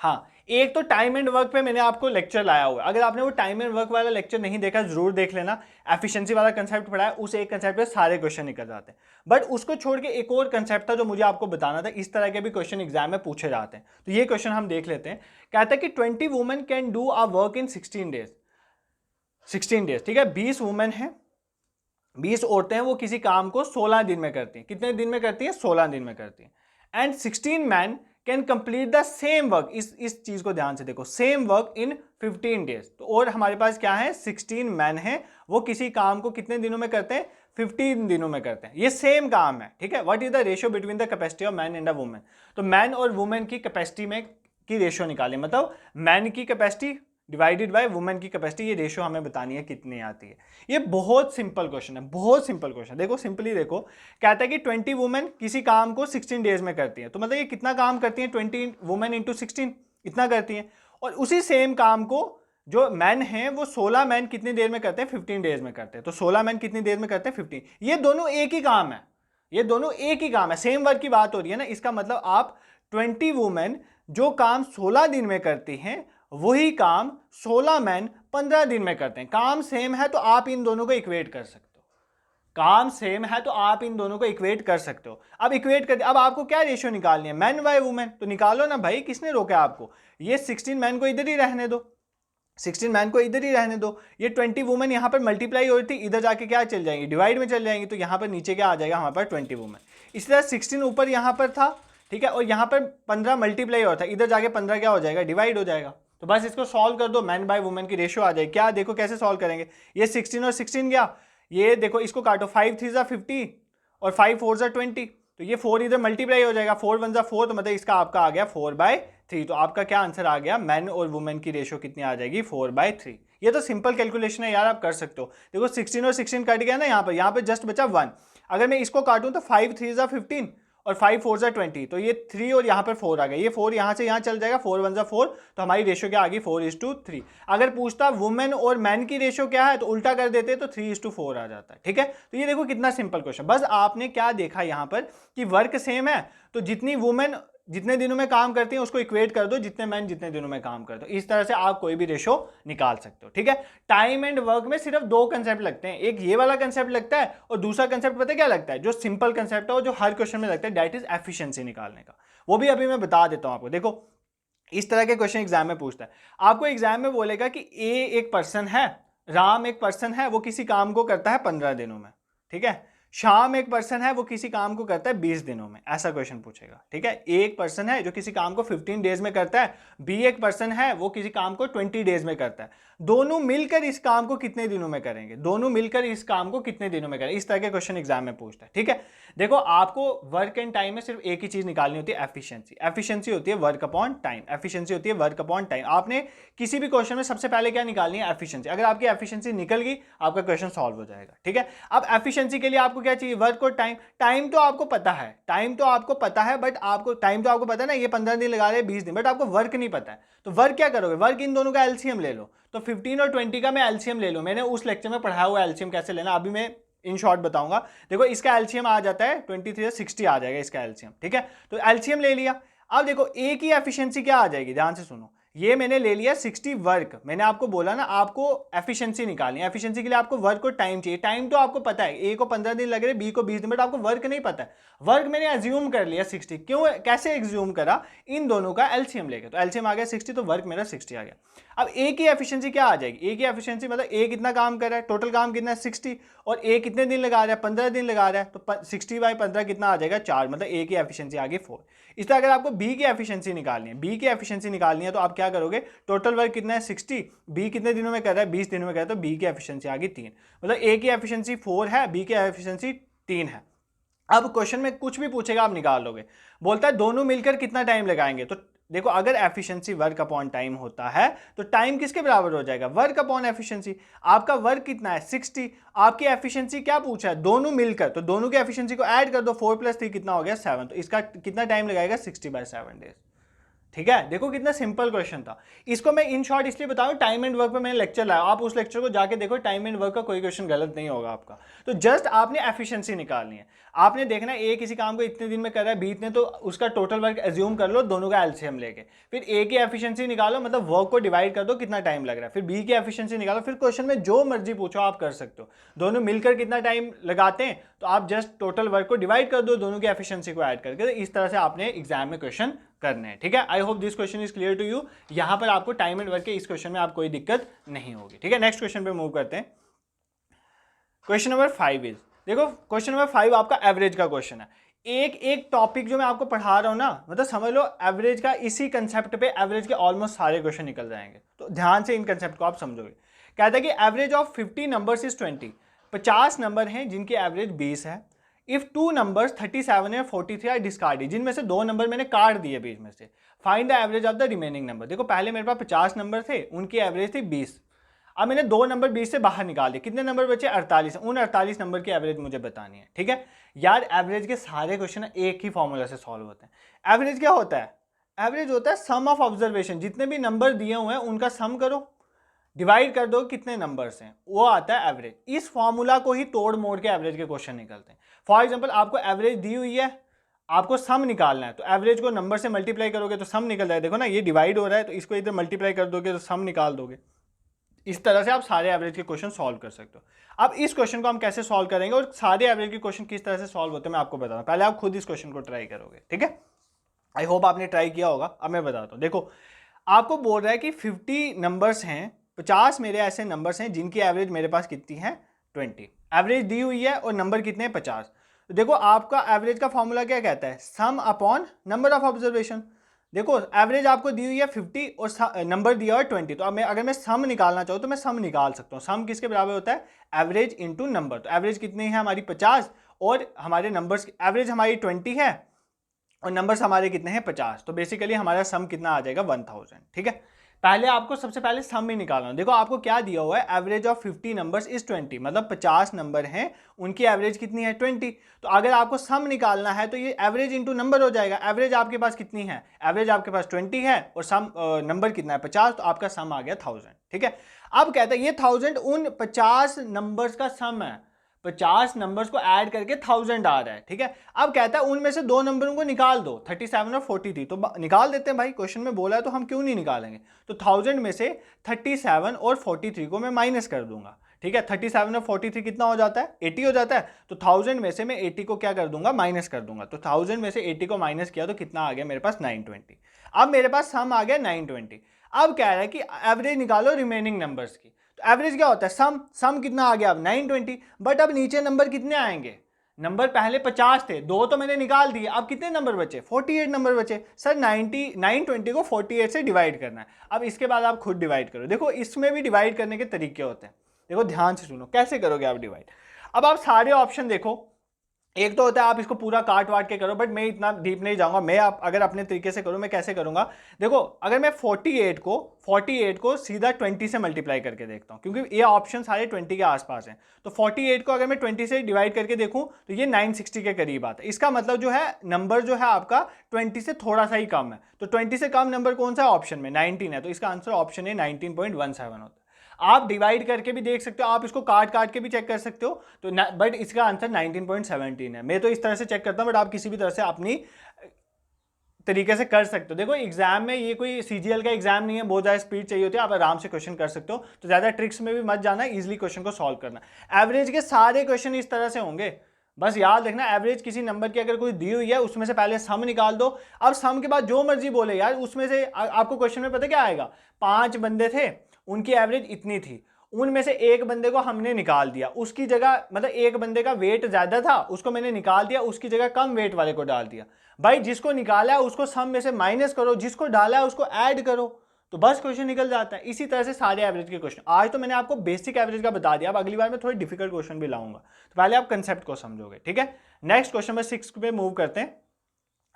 हाँ, एक तो टाइम एंड वर्क पे मैंने आपको लेक्चर लाया हुआ है। अगर आपने वो टाइम एंड वर्क वाला लेक्चर नहीं देखा जरूर देख लेना। एफिशिएंसी वाला कंसेप्ट पढ़ा है, उस एक कंसेप्ट पे सारे क्वेश्चन निकल जाते हैं। बट उसको छोड़ के एक और कंसेप्ट था जो मुझे आपको बताना था। इस तरह के भी क्वेश्चन एग्जाम में पूछे जाते हैं, तो ये क्वेश्चन हम देख लेते हैं। कहता है कि 20 women can do a work in 16 days. 16 days, ठीक है, 20 वुमेन है, 20 औरतें हैं, वो किसी काम को 16 दिन में करती हैं। कितने दिन में करती हैं, 16 दिन में करती हैं। And 16 man can complete the same work, इस चीज को ध्यान से देखो, सेम वर्क इन 15 डेज। तो और हमारे पास क्या है, 16 मैन है, वो किसी काम को कितने दिनों में करते हैं, 15 दिनों में करते हैं। ये सेम काम है, ठीक है। What is the ratio between the capacity of man and a women. तो मैन और वुमेन की कैपेसिटी में की रेशियो निकालें, मतलब मैन की कैपेसिटी डिवाइडेड बाय वुमेन की कैपेसिटी, ये रेशियो हमें बतानी है कितनी आती है। ये बहुत सिंपल क्वेश्चन है, बहुत सिंपल क्वेश्चन। देखो सिंपली देखो, कहता है कि 20 वुमेन किसी काम को 16 डेज में करती है। तो मतलब ये कितना काम करती है, 20 वुमेन इंटू 16 इतना करती है। और उसी सेम काम को जो मैन है वो 16 मैन कितनी देर में करते हैं, 15 डेज में करते हैं। तो 16 मैन कितनी देर में करते हैं, 15। ये दोनों एक ही काम है, ये दोनों एक ही काम है, सेम वर्क की बात हो रही है ना। इसका मतलब आप 20 वुमेन जो काम 16 दिन में करती हैं, वही काम 16 मैन 15 दिन में करते हैं। काम सेम है तो आप इन दोनों को इक्वेट कर सकते हो, काम सेम है तो आप इन दोनों को इक्वेट कर सकते हो। अब इक्वेट कर, अब आपको क्या रेशियो निकालनी है, मैन बाय वुमेन। तो निकालो ना भाई, किसने रोका आपको। ये 16 मैन को इधर ही रहने दो, 16 मैन को इधर ही रहने दो। ये 20 वुमेन यहाँ पर मल्टीप्लाई हो रही थी, इधर जाके क्या चल जाएंगी, डिवाइड में चल जाएंगी। तो यहाँ पर नीचे क्या आ जाएगा हमारे पास, 20 वुमेन। इसी तरह 16 ऊपर यहाँ पर था, ठीक है, और यहाँ पर 15 मल्टीप्लाई होता है, इधर जाके 15 क्या हो जाएगा, डिवाइड हो जाएगा। तो बस इसको सॉल्व कर दो, मैन बाय वुमेन की रेशियो आ जाएगी। क्या देखो कैसे सॉल्व करेंगे, ये 16 और 16 गया, ये देखो इसको काटो, 5 3 ज़ा 50 और 5 4 ज़ा 20। तो ये 4 इधर मल्टीप्लाई हो जाएगा, 4 1 ज़ा 4, तो मतलब इसका आपका आ गया 4/3। तो आपका क्या आंसर आ गया, मैन और वुमेन की रेशियो कितनी आ जाएगी, 4/3। ये तो सिंपल कैलकुलेशन है यार, आप कर सकते हो। देखो 16 और 16 कट गया ना, यहाँ पर जस्ट बचा 1। अगर मैं इसको काटूं तो 5 3 ज़ा 15 और 5 4 ज़ा 20, तो ये 3 और यहाँ पर 4 आ गया, ये 4 यहाँ से यहाँ चल जाएगा, 4 1 ज़ा 4, तो हमारी रेशियो क्या आ गई, 4:3। अगर पूछता वुमेन और मैन की रेशियो क्या है, तो उल्टा कर देते तो 3:4 आ जाता है, ठीक है। तो ये देखो कितना सिंपल क्वेश्चन। बस आपने क्या देखा यहाँ पर कि वर्क सेम है, तो जितनी वुमेन जितने दिनों में काम करती है उसको इक्वेट कर दो जितने मैन जितने दिनों में काम करते हो। इस तरह से आप कोई भी रेशो निकाल सकते हो, ठीक है। टाइम एंड वर्क में सिर्फ दो कंसेप्ट लगते हैं, एक ये वाला कंसेप्ट लगता है और दूसरा कंसेप्ट पता है क्या लगता है, जो सिंपल कंसेप्ट है और जो हर क्वेश्चन में लगता है, दैट इज एफिशिएंसी निकालने का। वो भी अभी मैं बता देता हूं आपको। देखो इस तरह के क्वेश्चन एग्जाम में पूछता है, आपको एग्जाम में बोलेगा कि ए एक पर्सन है, राम एक पर्सन है, वो किसी काम को करता है 15 दिनों में, ठीक है। श्याम एक पर्सन है, वो किसी काम को करता है 20 दिनों में, ऐसा क्वेश्चन पूछेगा, ठीक है। ए एक पर्सन है जो किसी काम को 15 डेज में करता है, बी एक पर्सन है वो किसी काम को 20 डेज में करता है। दोनों मिलकर इस काम को कितने दिनों में करेंगे, दोनों मिलकर इस काम को कितने दिनों में करेंगे, इस तरह के क्वेश्चन एग्जाम में पूछता है, ठीक है। देखो आपको वर्क एंड टाइम में सिर्फ एक ही चीज निकालनी होती है, एफिशिएंसी। एफिशिएंसी होती है वर्क अपॉन टाइम, एफिशिएंसी होती है वर्क अपॉन टाइम। आपने किसी भी क्वेश्चन में सबसे पहले क्या निकालनी है, एफिशिएंसी। अगर आपकी एफिशिएंसी निकल गई, आपका क्वेश्चन सॉल्व हो जाएगा, ठीक है। अब एफिशिएंसी के लिए आपको क्या चाहिए, वर्क और टाइम। टाइम तो आपको पता है, टाइम तो आपको पता है, बट आपको टाइम तो आपको पता है ना, ये 15 दिन लगा रहे हैं, 20 दिन, बट आपको वर्क नहीं पता है। तो वर्क क्या करोगे, वर्क इन दोनों का एलसीएम ले लो। तो 15 और 20 का मैं एलसीएम ले लूं, मैंने उस लेक्चर में पढ़ाया हुआ एलसीएम कैसे लेना, अभी मैं इन शॉर्ट बताऊंगा। देखो इसका एलसीएम आ जाता है 23 से 60 आ जाएगा इसका एलसीएम, ठीक है। तो एलसीएम ले लिया। अब देखो ए की एफिशिएंसी क्या आ जाएगी, ध्यान से सुनो। ये मैंने ले लिया 60 वर्क, मैंने आपको बोला ना आपको एफिशिएंसी निकालनी है। एफिशिएंसी के लिए आपको वर्क और टाइम चाहिए। टाइम तो आपको पता है, ए को 15 दिन लग रहे, बी को 20 दिन, बट आपको वर्क नहीं पता है। वर्क मैंने अज्यूम कर लिया 60। क्यों, कैसे एज्यूम करा, इन दोनों का एलसीएम लेकर। तो एलसीएम आ गया 60, तो वर्क मेरा 60 आ गया। अब ए की एफिशिएंसी क्या आ जाएगी, ए की एफिशिएंसी मतलब ए कितना काम कर रहा है, टोटल काम कितना है 60, और ए कितने दिन लगा रहा है, 15 दिन लगा रहा है। तो 60/15 कितना आ जाएगा, 4, मतलब ए की एफिशिएंसी आ गई 4। इस तरह अगर आपको बी की एफिशिएंसी निकालनी है, बी की एफिशिएंसी निकालनी है, तो आप क्या करोगे, टोटल वर्क कितना है 60, बी कितने दिनों में कर रहा है, 20 दिनों में कर रहा है, तो बी की एफिशिएंसी आ गई 3। मतलब ए की एफिशिएंसी 4 है, बी की एफिशिएंसी 3 है। अब क्वेश्चन में कुछ भी पूछेगा आप निकाल लोगे। बोलता है दोनों मिलकर कितना टाइम लगाएंगे। तो देखो अगर एफिशिएंसी वर्क अपॉन टाइम होता है तो टाइम किसके बराबर हो जाएगा, वर्क अपॉन एफिशिएंसी। आपका वर्क कितना है 60, आपकी एफिशिएंसी क्या पूछा है, दोनों मिलकर, तो दोनों की एफिशिएंसी को ऐड कर दो, 4 + 3 कितना हो गया 7। तो इसका कितना टाइम लगाएगा 60/7 डेज, ठीक है। देखो कितना सिंपल क्वेश्चन था। इसको मैं इन शॉर्ट इसलिए बताऊं, टाइम एंड वर्क पे मैंने लेक्चर लाया, आप उस लेक्चर को जाके देखो, टाइम एंड वर्क का कोई क्वेश्चन गलत नहीं होगा आपका। तो जस्ट आपने एफिशिएंसी निकालनी है, आपने देखना है ए किसी काम को इतने दिन में कर रहा है, बी इतने, तो उसका टोटल वर्क एज्यूम कर लो, दोनों का एलसीएम लेके, फिर ए की एफिशिएंसी निकालो, मतलब वर्क को डिवाइड कर दो कितना टाइम लग रहा है, फिर बी की एफिशिएंसी निकालो, फिर क्वेश्चन में जो मर्जी पूछो आप कर सकते हो। दोनों मिलकर कितना टाइम लगाते हैं, तो आप जस्ट टोटल वर्क को डिवाइड कर दो दोनों की एफिशिएंसी को ऐड करके। तो इस तरह से आपने एग्जाम में क्वेश्चन करने हैं, ठीक है। I hope this question is clear to you. यहां पर आपको टाइम एंड वर्क के इस क्वेश्चन में आप कोई दिक्कत नहीं होगी, ठीक है। नेक्स्ट क्वेश्चन पे मूव करते हैं। क्वेश्चन नंबर 5 इज, देखो क्वेश्चन नंबर 5 आपका एवरेज का क्वेश्चन है। एक एक टॉपिक जो मैं आपको पढ़ा रहा हूँ ना, मतलब समझ लो एवरेज का इसी कंसेप्ट पे एवरेज के ऑलमोस्ट सारे क्वेश्चन निकल जाएंगे। तो ध्यान से इन कंसेप्ट को आप समझोगे। कहता है कि average of 50 numbers is 20, 50 number हैं जिनकी एवरेज 20 है। If 2 numbers 37 and 43 are discarded, जिनमें से 2 नंबर मैंने काट दिए बीच में से, find the average of the remaining number. देखो पहले मेरे पास 50 नंबर थे, उनकी एवरेज थी 20। अब मैंने 2 नंबर 20 से बाहर निकाल दिए, कितने नंबर बचे? 48। उन 48 नंबर की एवरेज मुझे बतानी है। ठीक है यार, एवरेज के सारे क्वेश्चन एक ही फॉर्मूला से सॉल्व होते हैं। एवरेज क्या होता है? एवरेज होता है सम ऑफ ऑब्जर्वेशन, जितने भी नंबर दिए हुए हैं उनका सम करो, डिवाइड कर दो कितने नंबर्स हैं, वो आता है एवरेज। इस फॉर्मूला को ही तोड़ मोड़ के एवरेज के क्वेश्चन निकलते हैं। फॉर एग्जांपल आपको एवरेज दी हुई है, आपको सम निकालना है, तो एवरेज को नंबर से मल्टीप्लाई करोगे तो सम निकल जाए। देखो ना, ये डिवाइड हो रहा है तो इसको इधर मल्टीप्लाई कर दोगे तो सम निकाल दोगे। इस तरह से आप सारे एवरेज के क्वेश्चन सॉल्व कर सकते हो। अब इस क्वेश्चन को हम कैसे सॉल्व करेंगे और सारे एवरेज के क्वेश्चन किस तरह से सॉल्व होते हैं मैं आपको बता रहा हूं। पहले आप खुद इस क्वेश्चन को ट्राई करोगे, ठीक है? आई होप आपने ट्राई किया होगा। अब मैं बताता हूं। देखो आपको बोल रहा है कि 50 नंबर्स हैं, 50 मेरे ऐसे नंबर्स हैं जिनकी एवरेज मेरे पास कितनी है? 20। एवरेज दी हुई है और नंबर कितने हैं? 50। तो देखो आपका एवरेज का फॉर्मूला क्या कहता है? सम अपॉन नंबर ऑफ ऑब्जर्वेशन। देखो एवरेज आपको दी हुई है 50 और नंबर दिया हुआ है 20। तो अब मैं अगर मैं सम निकालना चाहूँ तो मैं सम निकाल सकता हूँ। सम किसके बराबर होता है? Average into number. तो एवरेज कितनी है हमारी? 50, और हमारे नंबर्स एवरेज हमारी 20 है और नंबर्स हमारे कितने हैं? 50। तो बेसिकली हमारा सम कितना आ जाएगा? 1000। ठीक है, पहले आपको सबसे पहले सम ही निकालना है। देखो आपको क्या दिया हुआ है? एवरेज ऑफ 50 नंबर्स इज 20, मतलब 50 नंबर हैं, उनकी एवरेज कितनी है? 20। तो अगर आपको सम निकालना है तो ये एवरेज इंटू नंबर हो जाएगा। एवरेज आपके पास कितनी है? एवरेज आपके पास 20 है और सम नंबर कितना है? 50। तो आपका सम आ गया 1000। ठीक है, अब कहता है ये 1000 उन 50 नंबर्स का सम है, 50 नंबर्स को ऐड करके 1000 आ रहा है। ठीक है, अब कहता है उनमें से 2 नंबरों को निकाल दो, 37 और 43। तो निकाल देते हैं भाई, क्वेश्चन में बोला है तो हम क्यों नहीं निकालेंगे। तो 1000 में से 37 और 43 को मैं माइनस कर दूंगा। ठीक है, 37 और 43 कितना हो जाता है? 80 हो जाता है। तो 1000 में से मैं 80 को क्या कर दूंगा? माइनस कर दूंगा। तो 1000 में से 80 को माइनस किया तो कितना आ गया मेरे पास? 920। अब मेरे पास सम आ गया 920। अब कह रहा है कि एवरेज निकालो रिमेनिंग नंबर्स की। एवरेज क्या होता है? सम कितना आ गया? अब 920। बट अब नीचे नंबर कितने आएंगे? नंबर पहले 50 थे, 2 तो मैंने निकाल दिए, अब कितने नंबर बचे? 48 नंबर बचे। सर 920 को 48 से डिवाइड करना है। अब इसके बाद आप खुद डिवाइड करो। देखो इसमें भी डिवाइड करने के तरीके होते हैं। देखो ध्यान से सुनो, कैसे करोगे आप डिवाइड। अब आप सारे ऑप्शन देखो, एक तो होता है आप इसको पूरा काट वाट के करो, बट मैं इतना डीप नहीं जाऊंगा। मैं आप अगर अपने तरीके से करूं, मैं कैसे करूंगा? देखो अगर मैं 48 को सीधा 20 से मल्टीप्लाई करके देखता हूं, क्योंकि ये ऑप्शन सारे 20 के आसपास हैं। तो 48 को अगर मैं 20 से डिवाइड करके देखूं तो ये 960 के करीब आता है। इसका मतलब जो है नंबर जो है आपका 20 से थोड़ा सा ही कम है। तो 20 से कम नंबर कौन सा है ऑप्शन में? 19 है। तो इसका आंसर ऑप्शन है 19.17 होता है। आप डिवाइड करके भी देख सकते हो, आप इसको काट काट के भी चेक कर सकते हो। तो बट इसका आंसर 19.17 है। मैं तो इस तरह से चेक करता हूं, बट आप किसी भी तरह से अपनी तरीके से कर सकते हो। देखो एग्जाम में ये कोई सीजीएल का एग्जाम नहीं है, बहुत ज़्यादा स्पीड चाहिए होती है, आप आराम से क्वेश्चन कर सकते हो। तो ज़्यादा ट्रिक्स में भी मत जाना, इजीली क्वेश्चन को सॉल्व करना। एवरेज के सारे क्वेश्चन इस तरह से होंगे, बस याद रखना। एवरेज किसी नंबर की अगर कोई दी हुई है, उसमें से पहले सम निकाल दो। अब सम के बाद जो मर्जी बोले यार, उसमें से आपको क्वेश्चन में पता क्या आएगा? 5 बंदे थे, उनकी एवरेज इतनी थी, उनमें से एक बंदे को हमने निकाल दिया, उसकी जगह मतलब एक बंदे का वेट ज्यादा था, उसको मैंने निकाल दिया, उसकी जगह कम वेट वाले को डाल दिया। भाई जिसको निकाला है उसको सम में से माइनस करो, जिसको डाला है उसको ऐड करो, तो बस क्वेश्चन निकल जाता है। इसी तरह से सारे एवरेज के क्वेश्चन। आज तो मैंने आपको बेसिक एवरेज का बता दिया, अब अगली बार मैं थोड़ी डिफिकल्ट क्वेश्चन भी लाऊंगा, तो पहले आप कंसेप्ट को समझोगे। ठीक है, नेक्स्ट क्वेश्चन नंबर 6 पे मूव करते हैं।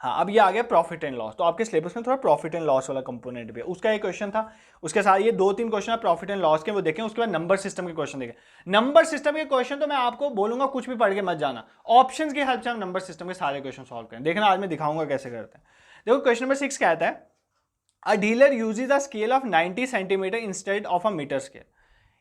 हाँ, अब ये आ गया प्रॉफिट एंड लॉस। तो आपके सिलेबस में थोड़ा प्रॉफिट एंड लॉस वाला कंपोनेंट भी है, उसका एक क्वेश्चन था। उसके साथ ये 2-3 क्वेश्चन है प्रॉफिट एंड लॉस के, वो देखें। उसके बाद नंबर सिस्टम के क्वेश्चन देखें। नंबर सिस्टम के क्वेश्चन तो मैं आपको बोलूंगा कुछ भी पढ़ के मत जाना, ऑप्शंस की हेल्प से हम नंबर सिस्टम के सारे क्वेश्चन सॉल्व करें। देखना आज मैं दिखाऊंगा कैसे करते हैं। देखो क्वेश्चन नंबर 6 कहता है a dealer uses a scale of 90 centimetre instead of a metre scale.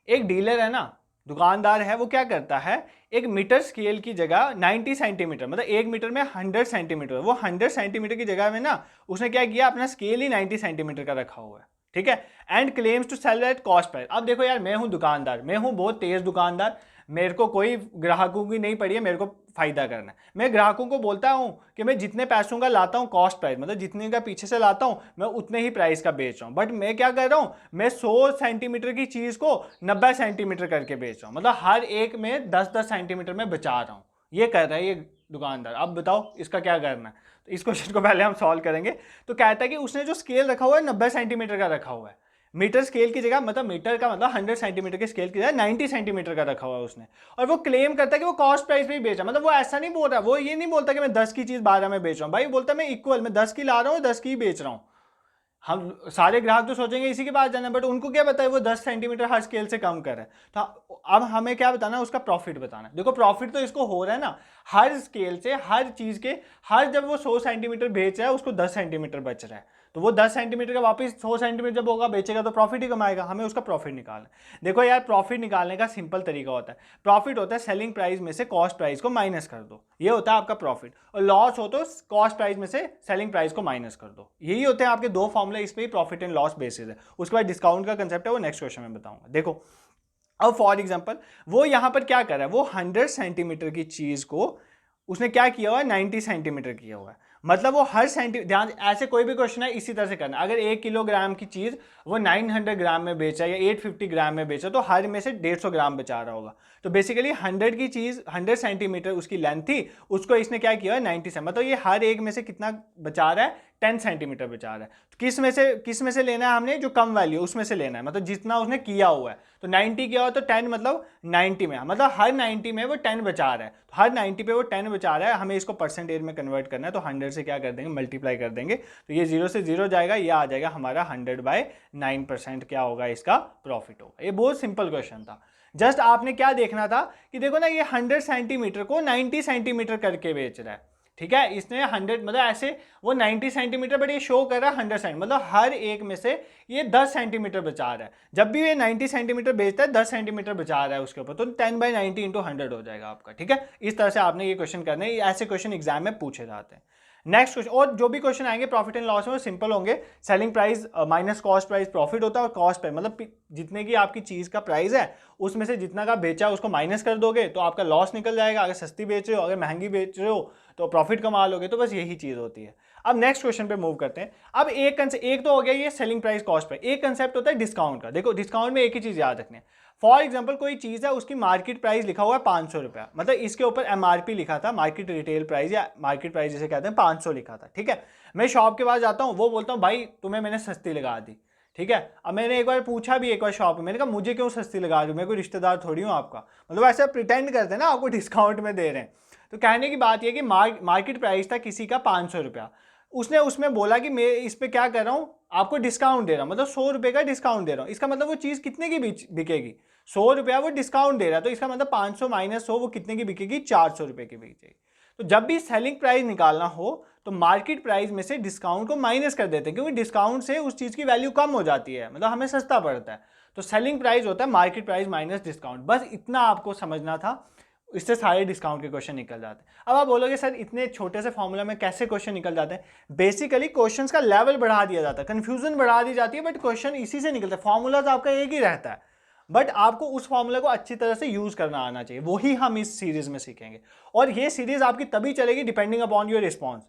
एक डीलर है ना, दुकानदार है, वो क्या करता है, एक मीटर स्केल की जगह 90 सेंटीमीटर, मतलब 1 मीटर में 100 सेंटीमीटर, वो 100 सेंटीमीटर की जगह में ना उसने क्या किया, अपना स्केल ही 90 सेंटीमीटर का रखा हुआ है। ठीक है, and claims to sell at cost price. अब देखो यार, मैं हूं दुकानदार, मैं हूं बहुत तेज दुकानदार, मेरे को कोई ग्राहकों की नहीं पड़ी है, मेरे को फायदा करना है। मैं ग्राहकों को बोलता हूं कि मैं जितने पैसों का लाता हूं कॉस्ट प्राइस, मतलब जितने का पीछे से लाता हूं मैं उतने ही प्राइस का बेच रहा हूं। बट मैं क्या कर रहा हूं, मैं 100 सेंटीमीटर की चीज को 90 सेंटीमीटर करके बेच रहा हूं, मतलब हर एक में 10-10 सेंटीमीटर में बचा रहा हूं। ये कर रहा है ये दुकानदार। अब बताओ इसका क्या करना है। तो इस क्वेश्चन को पहले हम सॉल्व करेंगे। तो कहता है कि उसने जो स्केल रखा हुआ है 90 सेंटीमीटर का रखा हुआ है, मीटर स्केल की जगह, मतलब मीटर का मतलब 100 सेंटीमीटर के स्केल की जगह 90 सेंटीमीटर का रखा हुआ है उसने, और वो क्लेम करता है कि वो कॉस्ट प्राइस पे ही बेच रहा है। मतलब वो ऐसा नहीं बोल रहा, वो ये नहीं बोलता कि मैं 10 की चीज 12 में बेच रहा हूँ, भाई बोलता है मैं इक्वल, मैं 10 की ला रहा हूँ 10 की ही बेच रहा हूँ। हम सारे ग्राहक तो सोचेंगे इसी के पास जाना है, बट उनको क्या पता है वो 10 सेंटीमीटर हर स्केल से कम कर रहा है। तो अब हमें क्या बताना है, उसका प्रॉफिट बताना है। देखो प्रॉफिट तो इसको हो रहा है ना, हर स्केल से, हर चीज के, हर जब वो 100 सेंटीमीटर बेच रहा है उसको 10 सेंटीमीटर बच रहा है, तो वो 10 सेंटीमीटर का वापस 100 सेंटीमीटर जब होगा बेचेगा तो प्रॉफिट ही कमाएगा। हमें उसका प्रॉफिट निकालना है। देखो यार, प्रॉफिट निकालने का सिंपल तरीका होता है, प्रॉफिट होता है सेलिंग प्राइस में से कॉस्ट प्राइस को माइनस कर दो, ये होता है आपका प्रॉफिट। और लॉस हो तो कॉस्ट प्राइस में से सेलिंग प्राइस को माइनस कर दो। यही होते हैं आपके दो फॉर्मूले, इस पे ही प्रॉफिट एंड लॉस बेसिस है। उसके बाद डिस्काउंट का कंसेप्ट है, वो नेक्स्ट क्वेश्चन में बताऊंगा। देखो अब फॉर एग्जांपल वो यहां पर क्या कर रहा है, वो 100 सेंटीमीटर की चीज को उसने क्या किया हुआ है, 90 सेंटीमीटर किया हुआ है। मतलब वो हर ध्यान, ऐसे कोई भी क्वेश्चन है इसी तरह से करना। अगर 1 किलोग्राम की चीज वो 900 ग्राम में बेचा या 850 ग्राम में बेचा, तो हर में से 150 ग्राम बचा रहा होगा। तो बेसिकली 100 की चीज, 100 सेंटीमीटर उसकी लेंथ थी, उसको इसने क्या किया है 90 से, मतलब ये हर एक में से कितना बचा रहा है, 10 सेंटीमीटर बचा रहा है। तो किस में से लेना है हमने, जो कम वैल्यू उसमें से लेना है, मतलब जितना उसने किया हुआ है। तो 90 किया हुआ तो 10 मतलब 90 में, मतलब हर 90 में वो 10 बचा रहा है, तो हर 90 पे वो 10 बचा रहा है। हमें इसको परसेंटेज में कन्वर्ट करना है, तो 100 से क्या कर देंगे, मल्टीप्लाई कर देंगे, तो ये 0 से 0 जाएगा, ये आ जाएगा हमारा 100/9% क्या होगा, इसका प्रॉफिट होगा। ये बहुत सिंपल क्वेश्चन था। जस्ट आपने क्या देखना था कि देखो ना, ये 100 सेंटीमीटर को 90 सेंटीमीटर करके बेच रहा है, ठीक है। इसने 100 मतलब ऐसे वो 90 सेंटीमीटर, बट ये शो कर रहा है 100 सेंटीमीटर, मतलब हर एक में से ये 10 सेंटीमीटर बचा रहा है। जब भी ये 90 सेंटीमीटर बेचता है 10 सेंटीमीटर बचा रहा है उसके ऊपर, तो 10/90 इंटू 100 हो जाएगा आपका, ठीक है। इस तरह से आपने ये क्वेश्चन करने, ऐसे क्वेश्चन एग्जाम में पूछे जाते हैं। नेक्स्ट क्वेश्चन, और जो भी क्वेश्चन आएंगे प्रॉफिट एंड लॉस में वो सिंपल होंगे। Selling price minus cost price profit होता है, और कॉस्ट प्राइस मतलब जितने की आपकी चीज का प्राइस है उसमें से जितना का बेचा उसको माइनस कर दोगे तो आपका लॉस निकल जाएगा। अगर सस्ती बेच रहे हो, अगर महंगी बेच रहे हो तो प्रॉफिट कमा लोगे। तो बस यही चीज होती है। अब नेक्स्ट क्वेश्चन पे मूव करते हैं। अब एक तो हो गया ये सेलिंग प्राइस कॉस्ट प्राइस, एक कंसेप्ट होता है डिस्काउंट का। देखो डिस्काउंट में एक ही चीज याद रखनी है। फॉर एग्जाम्पल कोई चीज है, उसकी मार्केट प्राइस लिखा हुआ है 500 रुपया, मतलब इसके ऊपर एमआरपी लिखा था, मार्केट रिटेल प्राइस या मार्केट प्राइस जिसे कहते हैं 500 लिखा था, ठीक है। मैं शॉप के पास जाता हूँ, वो बोलता हूँ भाई तुम्हें मैंने सस्ती लगा दी, ठीक है। अब मैंने एक बार पूछा भी, एक बार शॉप में, मैंने कहा मुझे क्यों सस्ती लगा रही हो, मैं कोई रिश्तेदार थोड़ी हूँ आपका, मतलब ऐसा प्रिटेंड करते हैं ना आपको डिस्काउंट में दे रहे हैं। तो कहने की बात यह कि मार्केट प्राइस था किसी का 500 रुपया, उसने उसमें बोला कि मैं इस पे क्या कर रहा हूँ, आपको डिस्काउंट दे रहा हूँ, मतलब 100 रुपये का डिस्काउंट दे रहा हूँ। इसका मतलब वो चीज़ कितने की बिकेगी, 100 रुपया वो डिस्काउंट दे रहा है, तो इसका मतलब 500 माइनस 100 वो कितने की बिकेगी, 400 रुपये की बिकेगी। तो जब भी सेलिंग प्राइस निकालना हो तो मार्केट प्राइस में से डिस्काउंट को माइनस कर देते हैं, क्योंकि डिस्काउंट से उस चीज़ की वैल्यू कम हो जाती है, मतलब हमें सस्ता पड़ता है। तो सेलिंग प्राइस होता है मार्केट प्राइस माइनस डिस्काउंट, बस इतना आपको समझना था। इससे सारे डिस्काउंट के क्वेश्चन निकल जाते हैं। अब आप बोलोगे सर इतने छोटे से फॉर्मूला में कैसे क्वेश्चन निकल जाते हैं। बेसिकली क्वेश्चंस का लेवल बढ़ा दिया जाता है, कंफ्यूजन बढ़ा दी जाती है, बट क्वेश्चन इसी से निकलता है। फॉर्मूला तो आपका एक ही रहता है, बट आपको उस फॉर्मूला को अच्छी तरह से यूज करना आना चाहिए, वही हम इस सीरीज में सीखेंगे। और ये सीरीज आपकी तभी चलेगी डिपेंडिंग अपॉन योर रिस्पॉन्स,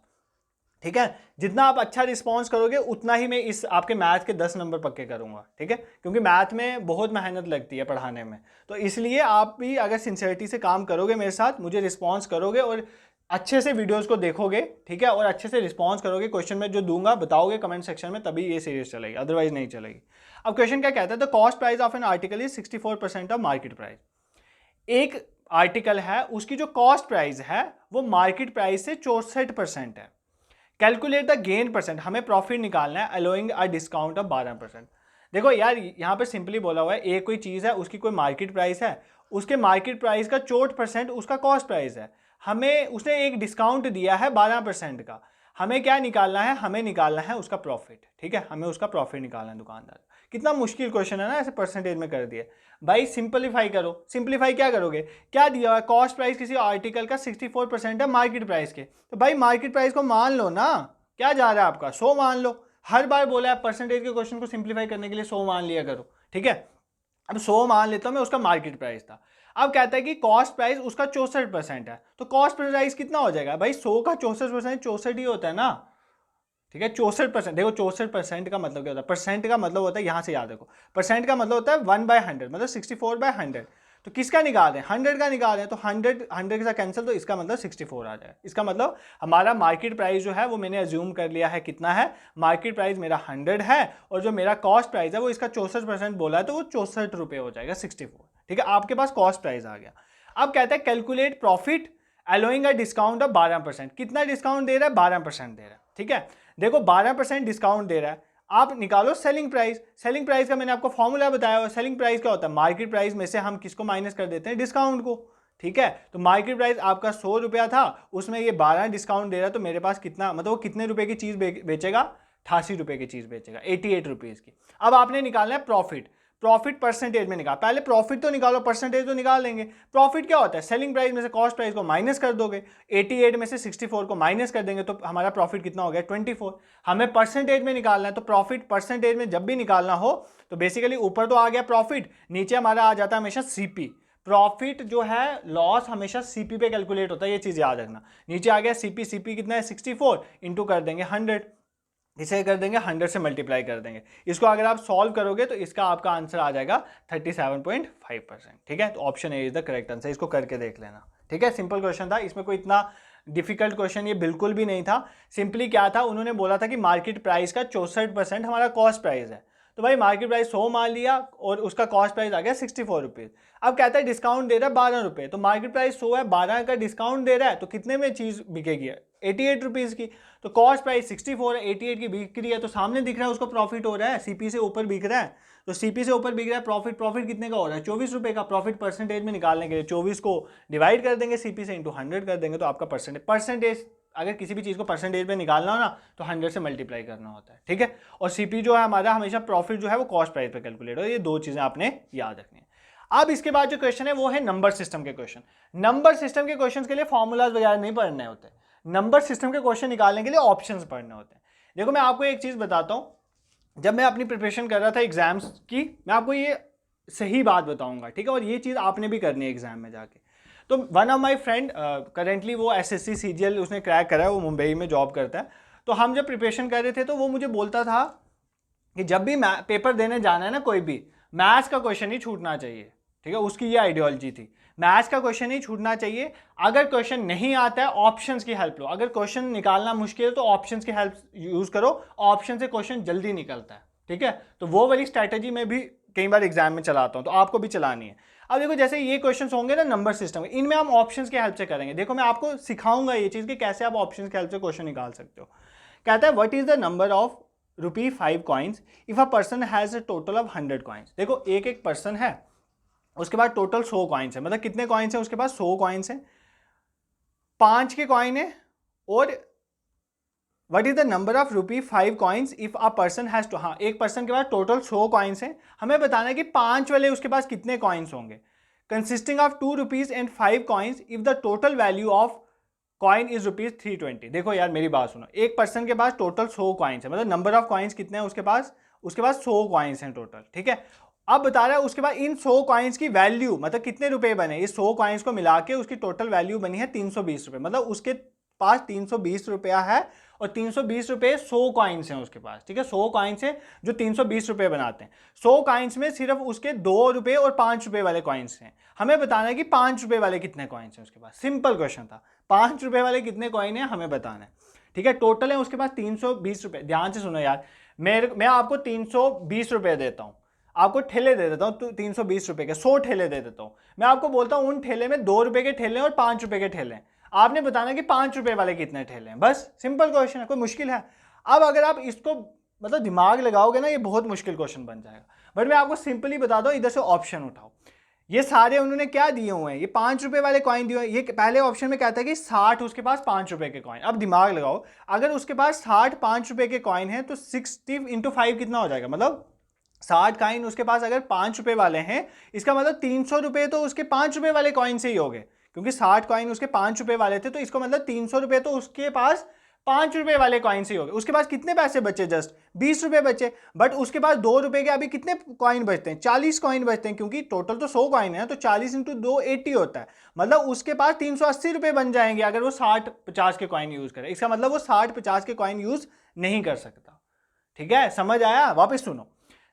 ठीक है। जितना आप अच्छा रिस्पॉन्स करोगे उतना ही मैं इस आपके मैथ के 10 नंबर पक्के करूंगा, ठीक है। क्योंकि मैथ में बहुत मेहनत लगती है पढ़ाने में, तो इसलिए आप भी अगर सिंसियरिटी से काम करोगे मेरे साथ, मुझे रिस्पॉन्स करोगे और अच्छे से वीडियोस को देखोगे, ठीक है, और अच्छे से रिस्पॉन्स करोगे, क्वेश्चन में जो दूंगा बताओगे कमेंट सेक्शन में, तभी ये सीरीज चलेगी, अदरवाइज नहीं चलेगी। अब क्वेश्चन क्या कहता है, the cost price of an article is 64% of market price. एक आर्टिकल है, उसकी जो कॉस्ट प्राइस है वो मार्केट प्राइस से 64% है। कैलकुलेट द गेन परसेंट, हमें प्रॉफिट निकालना है अलोइंग अ डिस्काउंट ऑफ 12%। देखो यार यहाँ पे सिंपली बोला हुआ है, एक कोई चीज़ है उसकी कोई मार्केट प्राइस है, उसके मार्केट प्राइस का 64% उसका कॉस्ट प्राइस है, हमें उसने एक डिस्काउंट दिया है 12% का। हमें क्या निकालना है, हमें निकालना है उसका प्रॉफिट, ठीक है, हमें उसका प्रॉफिट निकालना है दुकानदार। कितना मुश्किल क्वेश्चन है ना, ऐसे परसेंटेज में कर दिया भाई। सिंपलीफाई करो, सिंपलीफाई क्या करोगे, क्या दिया हुआ है, कॉस्ट प्राइस किसी आर्टिकल का 64% है मार्केट प्राइस के, तो भाई मार्केट प्राइस को मान लो ना, क्या जा रहा है आपका 100 मान लो। हर बार बोला है परसेंटेज के क्वेश्चन को सिंपलीफाई करने के लिए 100 मान लिया करो, ठीक है। अब 100 मान लेता हूं मैं, उसका मार्केट प्राइस था। अब कहता है कि कॉस्ट प्राइस उसका 64% है, तो कॉस्ट प्राइस कितना हो जाएगा भाई, 100 का 64% 64 ही होता है ना, ठीक है। 64%, देखो 64% का मतलब क्या होता है, परसेंट का मतलब होता है, यहां से याद रखो, परसेंट का मतलब होता है 1/100, मतलब 64/100। तो किसका निकाल रहे हैं, 100 का निकाल रहे हैं, तो 100 के साथ कैंसिल, तो इसका मतलब 64 आ जाएगा। इसका मतलब हमारा मार्केट प्राइस जो है वो मैंने अज्यूम कर लिया है कितना है, मार्केट प्राइस मेरा 100 है और जो मेरा कॉस्ट प्राइस है वो इसका 64% बोला है तो वो 64 रुपये हो जाएगा, 64। ठीक है, आपके पास कॉस्ट प्राइस आ गया। अब कहता है calculate profit allowing a discount of 12%। कितना डिस्काउंट दे रहा है, 12% दे रहा है। ठीक है, देखो 12% डिस्काउंट दे रहा है, आप निकालो सेलिंग प्राइस। सेलिंग प्राइस का मैंने आपको फॉर्मूला बताया हुआ। सेलिंग प्राइस क्या होता है, मार्केट प्राइस में से हम किसको माइनस कर देते हैं, डिस्काउंट को। ठीक है, तो मार्केट प्राइस आपका 100 रुपया था, उसमें ये 12 डिस्काउंट दे रहा है, तो मेरे पास कितना, मतलब वो कितने रुपए की चीज बेचेगा, 88 रुपए की चीज बेचेगा, 88 रुपीज की। अब आपने निकालना है प्रॉफिट। प्रॉफिट परसेंटेज में निकाल, पहले प्रॉफिट तो निकालो, परसेंटेज तो निकाल लेंगे। प्रॉफिट क्या होता है, सेलिंग प्राइस में से कॉस्ट प्राइस को माइनस कर दोगे, 88 में से 64 को माइनस कर देंगे तो हमारा प्रॉफिट कितना हो गया, 24। हमें परसेंटेज में निकालना है, तो प्रॉफिट परसेंटेज में जब भी निकालना हो तो बेसिकली ऊपर तो आ गया प्रॉफिट, नीचे हमारा आ जाता है हमेशा सीपी। प्रॉफिट जो है, लॉस हमेशा सीपी पे कैलकुलेट होता है, ये चीज याद रखना। नीचे आ गया सीपी, सीपी कितना है 64, इंटू कर देंगे 100, इसे कर देंगे 100 से मल्टीप्लाई कर देंगे। इसको अगर आप सॉल्व करोगे तो इसका आपका आंसर आ जाएगा 37.5%। ठीक है, तो option A is the correct answer. इसको करके देख लेना। ठीक है, सिंपल क्वेश्चन था, इसमें कोई इतना डिफिकल्ट क्वेश्चन ये बिल्कुल भी नहीं था। सिंपली क्या था, उन्होंने बोला था कि मार्केट प्राइस का 64% हमारा कॉस्ट प्राइस है, तो भाई मार्केट प्राइस 100 मान लिया और उसका कॉस्ट प्राइस आ गया 64 रुपीज। अब कहता है डिस्काउंट दे रहा है 12 रुपये, तो मार्केट प्राइस 100 है, 12 का डिस्काउंट दे रहा है, तो कितने में चीज बिकेगी, 88 रुपीज की। तो कॉस्ट प्राइस 64 है, 88 की बिक रही है, तो सामने दिख रहा है उसको प्रॉफिट हो रहा है, सीपी से ऊपर बिक रहा है, तो सीपी से ऊपर बिक रहा है, प्रॉफिट प्रॉफिट कितने का हो रहा है, 24 रुपये का। प्रॉफिट परसेंटेज में निकालने के लिए 24 को डिवाइड कर देंगे सीपी से, इंटू 100 कर देंगे, तो आपका परसेंटेज अगर किसी भी चीज़ को परसेंटेज में निकालना हो ना तो 100 से मल्टीप्लाई करना होता है। ठीक है, और सीपी जो है हमारा हमेशा प्रॉफिट जो है वो कॉस्ट प्राइस पे कैलकुलेट हो, ये दो चीज़ें आपने याद रखनी है। अब इसके बाद जो क्वेश्चन है वो है नंबर सिस्टम के क्वेश्चन। नंबर सिस्टम के क्वेश्चन के लिए फॉर्मूलाज वगैरह नहीं पढ़ने होते, नंबर सिस्टम के क्वेश्चन निकालने के लिए ऑप्शंस पढ़ने होते हैं। देखो मैं आपको एक चीज़ बताता हूँ, जब मैं अपनी प्रिपरेशन कर रहा था एग्जाम्स की, मैं आपको ये सही बात बताऊंगा। ठीक है, और ये चीज़ आपने भी करनी है एग्जाम में जाके। तो one of my friend currently वो एसएससी सीजीएल उसने क्रैक करा है, वो मुंबई में जॉब करता है। तो हम जब प्रिपरेशन कर रहे थे तो वो मुझे बोलता था कि जब भी पेपर देने जाना है ना, कोई भी मैथ्स का क्वेश्चन ही छूटना चाहिए। ठीक है, उसकी ये आइडियोलॉजी थी, मैथ्स का क्वेश्चन ही छूटना चाहिए। अगर क्वेश्चन नहीं आता है ऑप्शंस की हेल्प लो, अगर क्वेश्चन निकालना मुश्किल है तो ऑप्शंस की हेल्प यूज करो, ऑप्शन से क्वेश्चन जल्दी निकलता है। ठीक है, तो वो वाली स्ट्रैटेजी में भी कई बार एग्जाम में चलाता हूं, तो आपको भी चलानी है। अब देखो जैसे ये क्वेश्चंस होंगे ना नंबर सिस्टम, इनमें हम ऑप्शंस की हेल्प से करेंगे। देखो मैं आपको सिखाऊंगा ये चीज कि कैसे आप ऑप्शंस की हेल्प से क्वेश्चन निकाल सकते हो। कहता है what is the number of ₹5 coins if a person has a total of 100 coins. देखो एक एक पर्सन है, उसके बाद टोटल 100 कॉइन्स है, मतलब कितने कॉइन्स है उसके पास, 100 कॉइन्स है, 5 के कॉइन है, और what is the number of ₹5 coins if a person has two, हाँ एक पर्सन के पास टोटल 100 कॉइन्स है, हमें बताना है कि 5 वाले उसके पास कितने कॉइन्स होंगे। Consisting of ₹2 and 5 coins if the total value of coin is ₹320। देखो यार मेरी बात सुनो, एक पर्सन के पास टोटल 100 कॉइन्स है, मतलब नंबर ऑफ कॉइन्स कितने हैं उसके पास 100 कॉइन्स हैं टोटल। ठीक है, अब बता रहा है उसके बाद इन 100 कॉइन्स की वैल्यू, मतलब कितने रुपए बने, इस 100 कॉइन्स को मिला के उसकी टोटल वैल्यू बनी है 320 रुपए, मतलब उसके पास 320 रुपया है, और 320 रुपये 100 कॉइन्स हैं उसके पास। ठीक है, 100 कॉइन्स है जो 320 रुपये बनाते हैं। 100 कॉइन्स में सिर्फ उसके 2 रुपये और 5 रुपये वाले कॉइन्स हैं। हमें बताना है कि 5 रुपये वाले कितने कॉइन्स हैं उसके पास। सिंपल क्वेश्चन था, 5 रुपये वाले कितने कॉइन है हमें बताना है। ठीक है, टोटल है उसके पास 320 रुपये। ध्यान से सुनो यार, मैं आपको 320 रुपये देता हूँ, आपको ठेले दे देता हूँ 320 रुपये के, 100 ठेले दे देता हूँ। मैं आपको बोलता हूँ उन ठेले में 2 रुपये के ठेले और 5 रुपये के ठेले, आपने बताना कि 5 रुपए वाले कितने ठेले हैं। बस सिंपल क्वेश्चन है, कोई मुश्किल है। अब अगर आप इसको मतलब दिमाग लगाओगे ना, ये बहुत मुश्किल क्वेश्चन बन जाएगा। बट मैं आपको सिंपली बता दूं, इधर से ऑप्शन उठाओ। ये सारे उन्होंने क्या दिए हुए हैं, ये 5 रुपए वाले कॉइन दिए हुए हैं। ये पहले ऑप्शन में कहता है कि 60 उसके पास 5 रुपए के कॉइन। अब दिमाग लगाओ, अगर उसके पास 60 5 रुपए के कॉइन है तो 60 इंटू 5 कितना हो जाएगा, मतलब 60 कॉइन उसके पास अगर 5 रुपए वाले हैं, इसका मतलब 300 रुपए तो उसके 5 रुपए वाले कॉइन से ही हो गए, क्योंकि 60 कॉइन उसके 5 रुपए वाले थे, तो इसको मतलब 300 रुपए तो उसके पास 5 रुपए वाले कॉइन से ही हो गए। उसके पास कितने पैसे बचे, जस्ट 20 रुपए बचे। बट उसके पास 2 रुपए के अभी कितने कॉइन बचते हैं, 40 कॉइन बचते हैं, क्योंकि टोटल तो 100 कॉइन है, तो 40 इंटू 2 80 होता है। मतलब उसके पास 380 रुपए बन जाएंगे अगर वो 60 50 के कॉइन यूज करे। इसका मतलब वो 60 50 के कॉइन यूज नहीं कर सकता। ठीक है, समझ आया, वापस सुनो।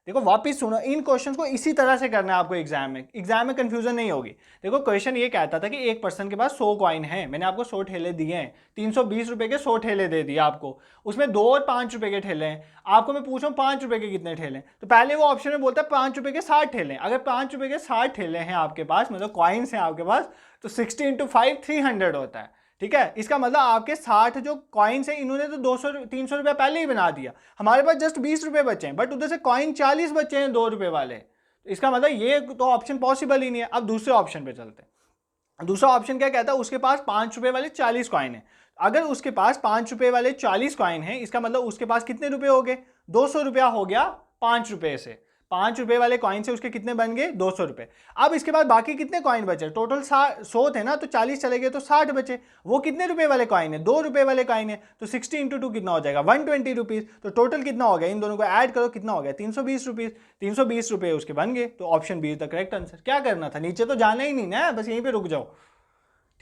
देखो वापस सुनो, इन क्वेश्चंस को इसी तरह से करना है आपको एग्जाम में कंफ्यूजन नहीं होगी। देखो क्वेश्चन ये कहता था कि एक पर्सन के पास 100 कॉइन है, मैंने आपको 100 ठेले दिए हैं, 320 रुपए के 100 ठेले दे दिए आपको, उसमें 2 और 5 रुपए के ठेले हैं, आपको मैं पूछ रहा हूँ 5 रुपए के कितने ठेले हैं, तो पहले वो ऑप्शन में बोलता है 5 रुपए के 60 ठेले। अगर 5 रुपए के 60 ठेले हैं आपके पास, मतलब कॉइन्स हैं आपके पास, तो 60 × 5 300 होता है, ठीक है। इसका मतलब आपके 60 जो कॉइन्स हैं, इन्होंने तो 200-300 रुपये पहले ही बना दिया, हमारे पास जस्ट 20 रुपये बचे हैं, बट उधर से कॉइन 40 बचे हैं 2 रुपये वाले, तो इसका मतलब ये तो ऑप्शन पॉसिबल ही नहीं है। अब दूसरे ऑप्शन पे चलते हैं। दूसरा ऑप्शन क्या कहता है, उसके पास 5 रुपये वाले 40 कॉइन है। अगर उसके पास 5 रुपये वाले 40 कॉइन है, इसका मतलब उसके पास कितने रुपए हो गए, 200 रुपया हो गया 5 रुपये से। 5 रुपये वाले कॉइन से उसके कितने बन गए, 200 रुपये। अब इसके बाद बाकी कितने कॉइन बचे, टोटल 100 थे ना, तो 40 चले गए तो 60 बचे। वो कितने रुपए वाले कॉइन है, 2 रुपये वाले कॉइन है, तो 60 × 2 कितना हो जाएगा, 120 रुपीज़। तो टोटल कितना हो गया, इन दोनों को ऐड करो कितना हो गया, 320 रुपीज़। 320 रुपये उसके बन गए, तो option B is the correct answer. क्या करना था, नीचे तो जाना ही नहीं ना, बस यहीं पर रुक जाओ,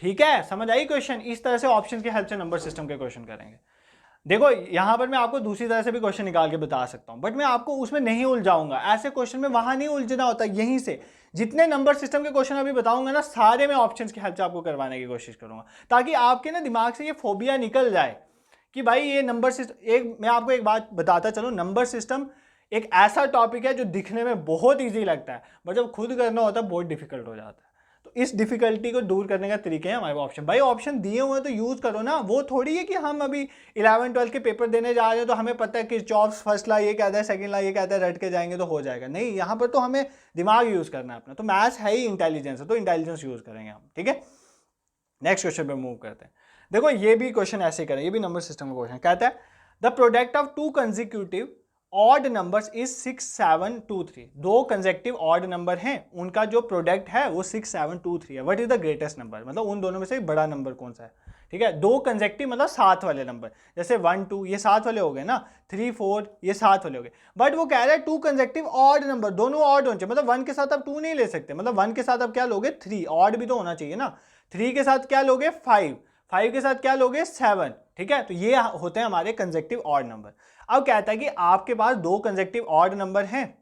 ठीक है। समझ आई क्वेश्चन। इस तरह से ऑप्शन की हेल्प से नंबर सिस्टम के क्वेश्चन करेंगे। देखो यहां पर मैं आपको दूसरी तरह से भी क्वेश्चन निकाल के बता सकता हूं, बट मैं आपको उसमें नहीं उलझाऊंगा। ऐसे क्वेश्चन में वहां नहीं उलझना होता, यहीं से जितने नंबर सिस्टम के क्वेश्चन अभी बताऊंगा ना, सारे मैं ऑप्शंस की हेल्प से आपको करवाने की कोशिश करूंगा, ताकि आपके ना दिमाग से ये फोबिया निकल जाए कि भाई ये नंबर सिस्टम। एक मैं आपको एक बात बताता चलूं, नंबर सिस्टम एक ऐसा टॉपिक है जो दिखने में बहुत ईजी लगता है, बट जब खुद करना होता है बहुत डिफिकल्ट हो जाता है। तो इस डिफिकल्टी को दूर करने का तरीके हैं हमारे ऑप्शन। भाई ऑप्शन दिए हुए हैं तो यूज करो ना। वो थोड़ी है कि हम अभी 11-12 के पेपर देने जा रहे हैं तो हमें पता है कि किरचॉफ्स फर्स्ट लॉ ये कहता है, सेकंड लॉ ये कहता है, रट के जाएंगे तो हो जाएगा। नहीं, यहाँ पर तो हमें दिमाग यूज करना है अपना। तो मैथ्स है ही इंटेलिजेंस है, तो इंटेलिजेंस यूज करेंगे हम, ठीक है। नेक्स्ट क्वेश्चन पे मूव करते हैं। देखो ये भी क्वेश्चन ऐसे करें, ये भी नंबर सिस्टम का क्वेश्चन कहता है the product of 2 consecutive odd numbers is 6, 7, 2, 3। 2 consecutive odd number हैं, उनका जो प्रोडक्ट है वो 6, 7, 2, 3 है। What is the greatest number, मतलब उन दोनों में से बड़ा नंबर कौन सा है, ठीक है। 2 कंसेक्टिव मतलब 7 वाले नंबर, जैसे 1, 2 ये 7 वाले हो गए ना, 3, 4 ये 7 वाले हो गए। बट वो कह रहा है 2 कंसेक्टिव ऑड नंबर, दोनों ऑड होने चाहिए, मतलब 1 के साथ आप 2 नहीं ले सकते, मतलब 1 के साथ आप क्या लोगे, 3, ऑड भी तो होना चाहिए ना। 3 के साथ क्या लोगे, 5, 5 के साथ क्या लोगे, 7, ठीक है। तो ये होते हैं हमारे कंसेक्टिव ऑड नंबर। अब कहता है कि आपके पास 2 कंसेक्टिव ऑड नंबर हैं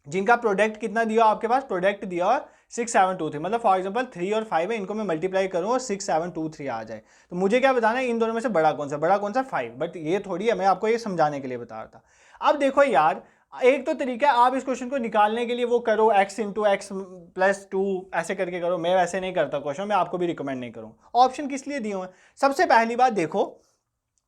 जिनका प्रोडक्ट कितना दिया, आपके पास प्रोडक्ट दिया 6, 7, 2, 3, मतलब फॉर एग्जांपल 3 और 5 है, इनको मैं मल्टीप्लाई करूं और 6, 7, 2, 3 आ जाए। तो मुझे क्या बताना है, इन दोनों में से बड़ा कौन सा, बड़ा कौन सा 5। बट ये थोड़ी है, मैं आपको ये समझाने के लिए बता रहा था। अब देखो यार, एक तो तरीका है आप इस क्वेश्चन को निकालने के लिए वो करो x × x + 2 ऐसे करके करो। मैं वैसे नहीं करता क्वेश्चन, मैं आपको भी रिकमेंड नहीं करूँगा। ऑप्शन किस लिए दिए हुए हैं, सबसे पहली बात देखो,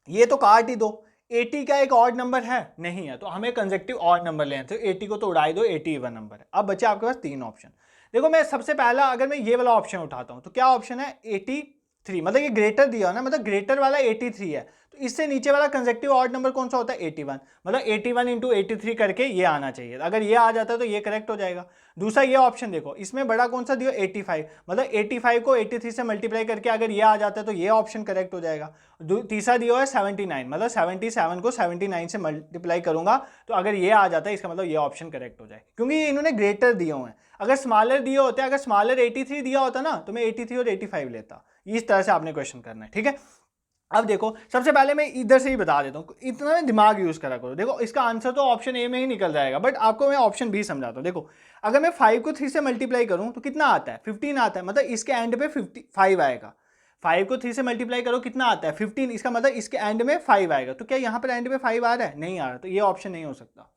ये तो काट ही दो। 80 का एक ऑड नंबर है नहीं है, तो हमें कंसेक्टिव ऑड नंबर लेना, तो 80 को तो उड़ाई दो, 80 इवन नंबर है। अब बचे आपके पास 3 ऑप्शन। देखो मैं सबसे पहला अगर मैं ये वाला ऑप्शन उठाता हूं तो क्या ऑप्शन है, 83, मतलब ये ग्रेटर दिया ना, मतलब ग्रेटर वाला 83 है, तो इससे नीचे वाला कंसेक्टिव ऑड नंबर कौन सा होता है, 81, मतलब 81 × 83 करके ये आना चाहिए। अगर ये आ जाता है तो ये करेक्ट हो जाएगा। दूसरा ये ऑप्शन देखो, इसमें बड़ा कौन सा दिया, 85, मतलब 85 को 83 से मल्टीप्लाई करके अगर ये आ जाता है तो ये ऑप्शन करेक्ट हो जाएगा। तीसरा दिया है 79, मतलब 77 को 79 से मल्टीप्लाई करूंगा तो अगर ये आ जाता है, इसका मतलब ये ऑप्शन करेक्ट हो जाए, क्योंकि इन्होंने ग्रेटर दिए हुए हैं। अगर स्मॉलर दिए होते, अगर स्मॉलर 83 दिया होता ना, तो मैं 83 और 85 लेता। इस तरह से आपने क्वेश्चन करना है, ठीक है। अब देखो सबसे पहले मैं इधर से ही बता देता हूँ, इतना दिमाग यूज करा करो। देखो इसका आंसर तो ऑप्शन ए में ही निकल जाएगा, बट आपको मैं ऑप्शन बी समझाता हूँ। देखो अगर मैं 5 को 3 से मल्टीप्लाई करूँ तो कितना आता है, 15 आता है, मतलब इसके एंड पे 5 आएगा। 5 को 3 से मल्टीप्लाई करो कितना आता है, 15, इसका मतलब इसके एंड में 5 आएगा। तो क्या यहाँ पर एंड में 5 आ रहा है, नहीं आ रहा, तो ये ऑप्शन नहीं हो सकता।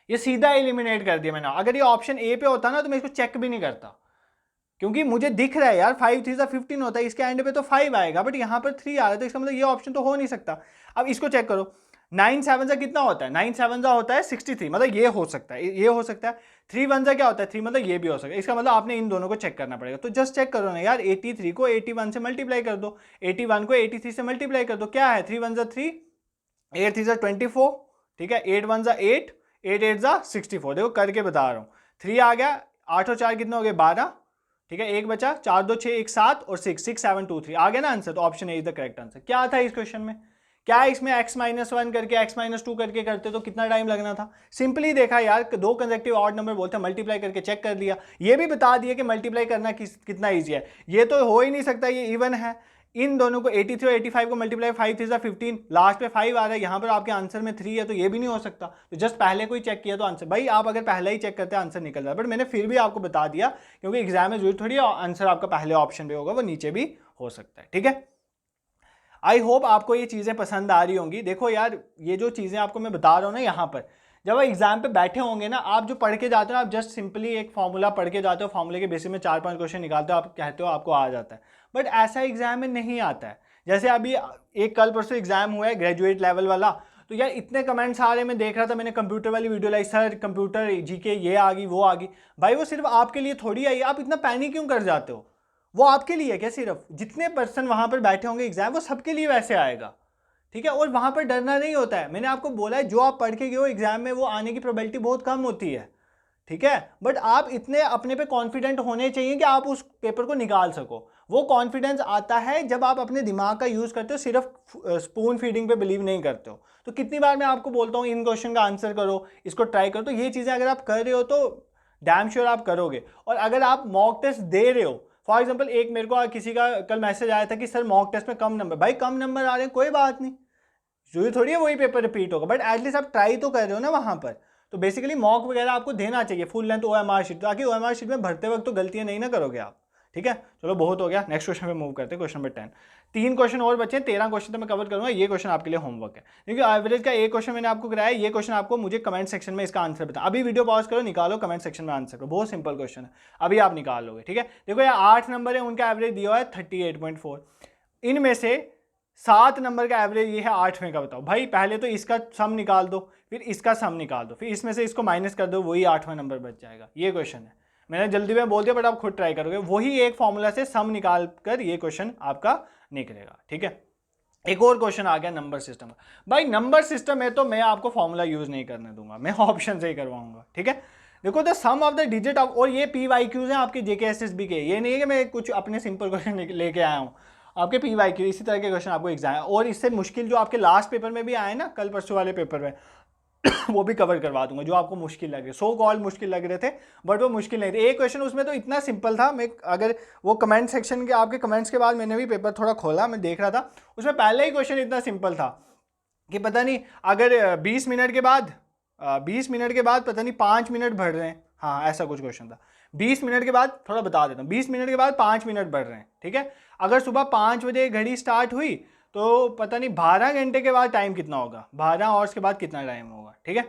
ये सीधा एलिमिनेट कर दिया मैंने। अगर ये ऑप्शन ए पे होता ना तो मैं इसको चेक भी नहीं करता, क्योंकि मुझे दिख रहा है यार 5 3 15 होता है, इसके एंड पे तो 5 आएगा, बट यहाँ पर 3 आ रहा है, तो इसका मतलब ये ऑप्शन तो हो नहीं सकता। अब इसको चेक करो, 9 7 से कितना होता है, 9 7 होता है 63, मतलब ये हो सकता है, ये हो सकता है। 3 1 से क्या होता है, 3, मतलब ये भी हो सकता है। इसका मतलब आपने इन दोनों को चेक करना पड़ेगा। तो जस्ट चेक करो ना यार, 83 को 81 से मल्टीप्लाई कर दो, 81 को 83 से मल्टीप्लाई कर दो, क्या है, 3 1 3, 8 3 24, ठीक है, 8 1 8, 8 8 64। देखो करके बता रहा हूँ, 3 आ गया, 8 और 4 कितने हो गए, 12, ठीक है, एक बचा, 4 2 6 1 7 और 6 6 7 2 3 आ गया ना आंसर। तो option A is the correct answer. क्या था इस क्वेश्चन में, क्या है इसमें x-1 करके x-2 करके करते तो कितना टाइम लगना था। सिंपली देखा यार, 2 कंसेक्टिव ऑड नंबर बोलते हैं, मल्टीप्लाई करके चेक कर लिया। ये भी बता दिया कि मल्टीप्लाई करना कितना ईजी है। ये तो हो ही नहीं सकता, ये इवन है, इन दोनों को 83 और 85 को मल्टीप्लाई 5 3 15, लास्ट पे 5 आ रहा है, यहाँ पर आपके आंसर में 3 है, तो ये भी नहीं हो सकता। तो जस्ट पहले को ही चेक किया तो आंसर, भाई आप अगर पहले ही चेक करते आंसर निकल रहा है, बट मैंने फिर भी आपको बता दिया क्योंकि एग्जाम में जरूर थोड़ी आंसर आपका पहले ऑप्शन पे होगा, वो नीचे भी हो सकता है। ठीक है, आई होप आपको ये चीज़ें पसंद आ रही होंगी। देखो यार, ये जो चीज़ें आपको मैं बता रहा हूँ ना, यहाँ पर जब आप एग्जाम पे बैठे होंगे ना, आप जो पढ़ के जाते हो, आप जस्ट सिंपली एक फॉर्मूला पढ़ के जाते हो, फॉर्मूले के बेसिस में 4-5 क्वेश्चन निकालते हो, आप कहते हो आपको आ जाता है, बट ऐसा एग्जाम में नहीं आता है। जैसे अभी एक कल परसों एग्जाम हुआ है ग्रेजुएट लेवल वाला, तो यार इतने कमेंट्स आ रहे, मैं देख रहा था, मैंने कंप्यूटर वाली वीडियो लाई, सर कंप्यूटर जीके ये आ गई वो आ गई। भाई वो सिर्फ आपके लिए थोड़ी आई, आप इतना पैनिक क्यों कर जाते हो? वो आपके लिए क्या, सिर्फ जितने पर्सन वहां पर बैठे होंगे एग्जाम, वो सबके लिए वैसे आएगा। ठीक है, और वहां पर डरना नहीं होता है। मैंने आपको बोला है, जो आप पढ़ के गए हो एग्जाम में, वो आने की प्रोबेबिलिटी बहुत कम होती है। ठीक है, बट आप इतने अपने पे कॉन्फिडेंट होने चाहिए कि आप उस पेपर को निकाल सको। वो कॉन्फिडेंस आता है जब आप अपने दिमाग का यूज करते हो, सिर्फ स्पून फीडिंग पे बिलीव नहीं करते हो। तो कितनी बार मैं आपको बोलता हूँ इन क्वेश्चन का आंसर करो, इसको ट्राई करो। तो ये चीजें अगर आप कर रहे हो तो डैम श्योर आप करोगे। और अगर आप मॉक टेस्ट दे रहे हो, फॉर एग्जाम्पल एक मेरे को किसी का कल मैसेज आया था कि सर मॉक टेस्ट में कम नंबर, भाई कम नंबर आ रहे हैं कोई बात नहीं, जरूरी थोड़ी है वही पेपर रिपीट होगा, बट एटलीस्ट आप ट्राई तो कर रहे हो ना वहां पर। तो बेसिकली मॉक वगैरह आपको देना चाहिए, फुल लेंथ OMR शीट, ताकि OMR शीट में भरते वक्त तो गलतियां नहीं ना करोगे आप। ठीक है, चलो बहुत हो गया, नेक्स्ट क्वेश्चन पे मूव करते हैं, क्वेश्चन नंबर 10। 3 क्वेश्चन और बचे, 13 क्वेश्चन तो मैं कवर करूंगा। ये क्वेश्चन आपके लिए होमवर्क है, क्योंकि एवरेज का एक क्वेश्चन मैंने आपको कराया, ये क्वेश्चन आपको मुझे कमेंट सेक्शन में इसका आंसर बता। अभी वीडियो पॉज करो, निकालो कमेंट सेक्शन में आंसर करो, बहुत सिंपल क्वेश्चन है, अभी आप निकाल लोगे। ठीक है, देखो यार 8 नंबर है, उनका एवरेज दिया हुआ है 38.4, इनमें से 7 नंबर का एवरेज ये है 8वें का। बताओ भाई, पहले तो इसका सम निकाल दो, फिर इसका सम निकाल दो, फिर इसमें से इसको माइनस कर दो, वही 8वां नंबर बच जाएगा। ये क्वेश्चन है, मैंने जल्दी में बोल दिया, बट आप खुद ट्राई करोगे, वही एक फॉर्मूला से सम निकाल कर ये क्वेश्चन आपका निकलेगा। ठीक है, एक और क्वेश्चन आ गया नंबर सिस्टम का। भाई नंबर सिस्टम में तो मैं आपको फॉर्मूला यूज नहीं करने दूंगा, मैं ऑप्शन से ही करवाऊंगा। ठीक है, देखो the sum of the digit of, और ये PYQs हैं आपके JKSSB के, ये नहीं है कि मैं कुछ अपने सिंपल क्वेश्चन लेके आया हूँ, आपके PYQ इसी तरह के क्वेश्चन आपको एग्जाम है। और इससे मुश्किल जो आपके लास्ट पेपर में भी आए ना, कल परसों वाले पेपर में वो भी कवर करवा दूंगा, जो आपको मुश्किल लग रहे, सो कॉल मुश्किल लग रहे थे, बट वो मुश्किल नहीं थे। एक क्वेश्चन उसमें तो इतना सिंपल था, मैं अगर वो कमेंट सेक्शन के आपके कमेंट्स के बाद मैंने भी पेपर थोड़ा खोला, मैं देख रहा था, उसमें पहले ही क्वेश्चन इतना सिंपल था कि पता नहीं अगर 20 मिनट के बाद 20 मिनट के बाद पता नहीं 5 मिनट बढ़ रहे हैं, हाँ ऐसा कुछ क्वेश्चन था। 20 मिनट के बाद, थोड़ा बता देता हूँ, 20 मिनट के बाद 5 मिनट बढ़ रहे हैं। ठीक है, अगर सुबह 5 बजे घड़ी स्टार्ट हुई तो पता नहीं 12 घंटे के बाद टाइम कितना होगा, 12 आवर्स के बाद कितना टाइम होगा। ठीक है,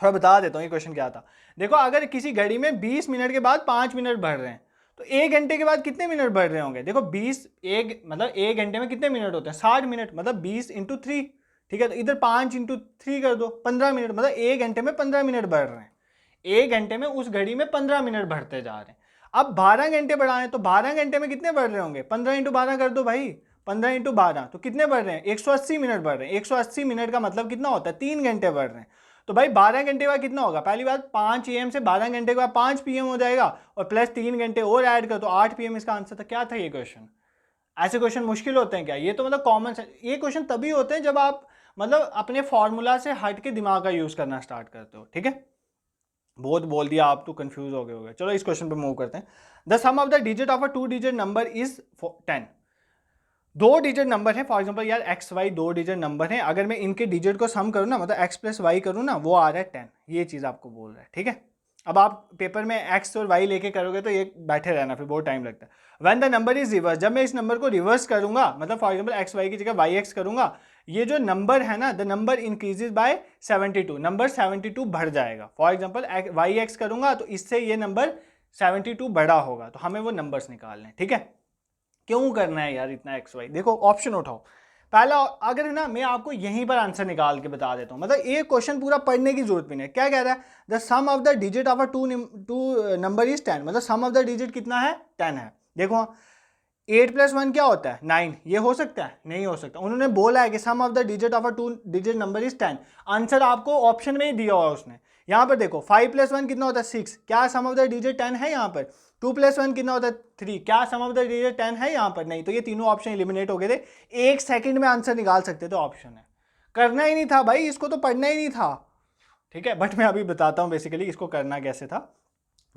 थोड़ा बता देता हूँ ये क्वेश्चन क्या था। देखो अगर किसी घड़ी में 20 मिनट के बाद 5 मिनट बढ़ रहे हैं, तो 1 घंटे के बाद कितने मिनट बढ़ रहे होंगे? देखो 20 एक मतलब 1 घंटे में कितने मिनट होते हैं? 60 मिनट, मतलब 20 × 3। ठीक है, तो इधर 5 × 3 कर दो, 15 मिनट, मतलब 1 घंटे में 15 मिनट बढ़ रहे हैं। 1 घंटे में उस घड़ी में 15 मिनट बढ़ते जा रहे हैं। अब 12 घंटे बढ़ाएं तो 12 घंटे में कितने बढ़ रहे होंगे? 15 × 12 कर दो भाई, 15 × 12 तो कितने बढ़ रहे हैं? 180 मिनट बढ़ रहे हैं। 180 मिनट का मतलब कितना होता है? 3 घंटे बढ़ रहे हैं। तो भाई 12 घंटे के बाद कितना होगा? पहली बात 5 AM से 12 घंटे के बाद 5 PM हो जाएगा, और प्लस 3 घंटे और ऐड कर तो 8 PM इसका आंसर था। क्या था ये क्वेश्चन? ऐसे क्वेश्चन मुश्किल होते हैं क्या? ये तो मतलब कॉमन सेंस। ये क्वेश्चन तभी होते हैं जब आप मतलब अपने फॉर्मूला से हट के दिमाग का यूज करना स्टार्ट करते हो। ठीक है, बहुत बोल दिया, आप तो कंफ्यूज हो गए। चलो इस क्वेश्चन पे मूव करते हैं। The sum of the digit of a 2 digit number is 10। 2 digit number है, फॉर एग्जांपल यार XY 2 डिजिट नंबर है, अगर मैं इनके डिजिट को सम करूँ ना, मतलब X + Y करूँ ना, वो आ रहा है 10। ये चीज़ आपको बोल रहा है। ठीक है, अब आप पेपर में X और Y लेके करोगे तो ये बैठे रहना, फिर बहुत टाइम लगता है। When the number is reverse, जब मैं इस नंबर को रिवर्स करूंगा, मतलब फॉर एग्जांपल XY की जगह YX करूंगा, ये जो नंबर है ना, the number increases by 72, number 72 बढ़ जाएगा। फॉर एग्जांपल YX करूंगा तो इससे ये नंबर 72 बड़ा होगा, तो हमें वो नंबर्स निकालने हैं। ठीक है, क्यों करना है यार इतना XY? देखो ऑप्शन उठाओ पहला, अगर है ना मैं आपको यहीं पर आंसर निकाल के बता देता हूं, मतलब एक क्वेश्चन पूरा पढ़ने की जरूरत भी नहीं है। क्या कह रहा है? The sum of the digit of a two number is 10, मतलब सम ऑफ द डिजिट कितना है? 10 है। देखो 8 + 1 क्या होता है? 9। ये हो सकता है? नहीं हो सकता। उन्होंने बोला है कि sum of the digit of a 2 digit number is 10, answer आपको ऑप्शन में ही दिया हुआ उसने। यहाँ पर देखो 5 + 1 कितना होता है? 6, क्या सम ऑफ द डिजिट 10 है? यहाँ पर 2 + 1 कितना होता है? 3, क्या सम ऑफ द डिजिट 10 है? यहाँ पर नहीं। तो ये तीनों ऑप्शन एलिमिनेट हो गए थे। 1 सेकंड में आंसर निकाल सकते थे, ऑप्शन है। करना ही नहीं था भाई, इसको तो पढ़ना ही नहीं था। ठीक है, बट मैं अभी बताता हूँ बेसिकली इसको करना कैसे था।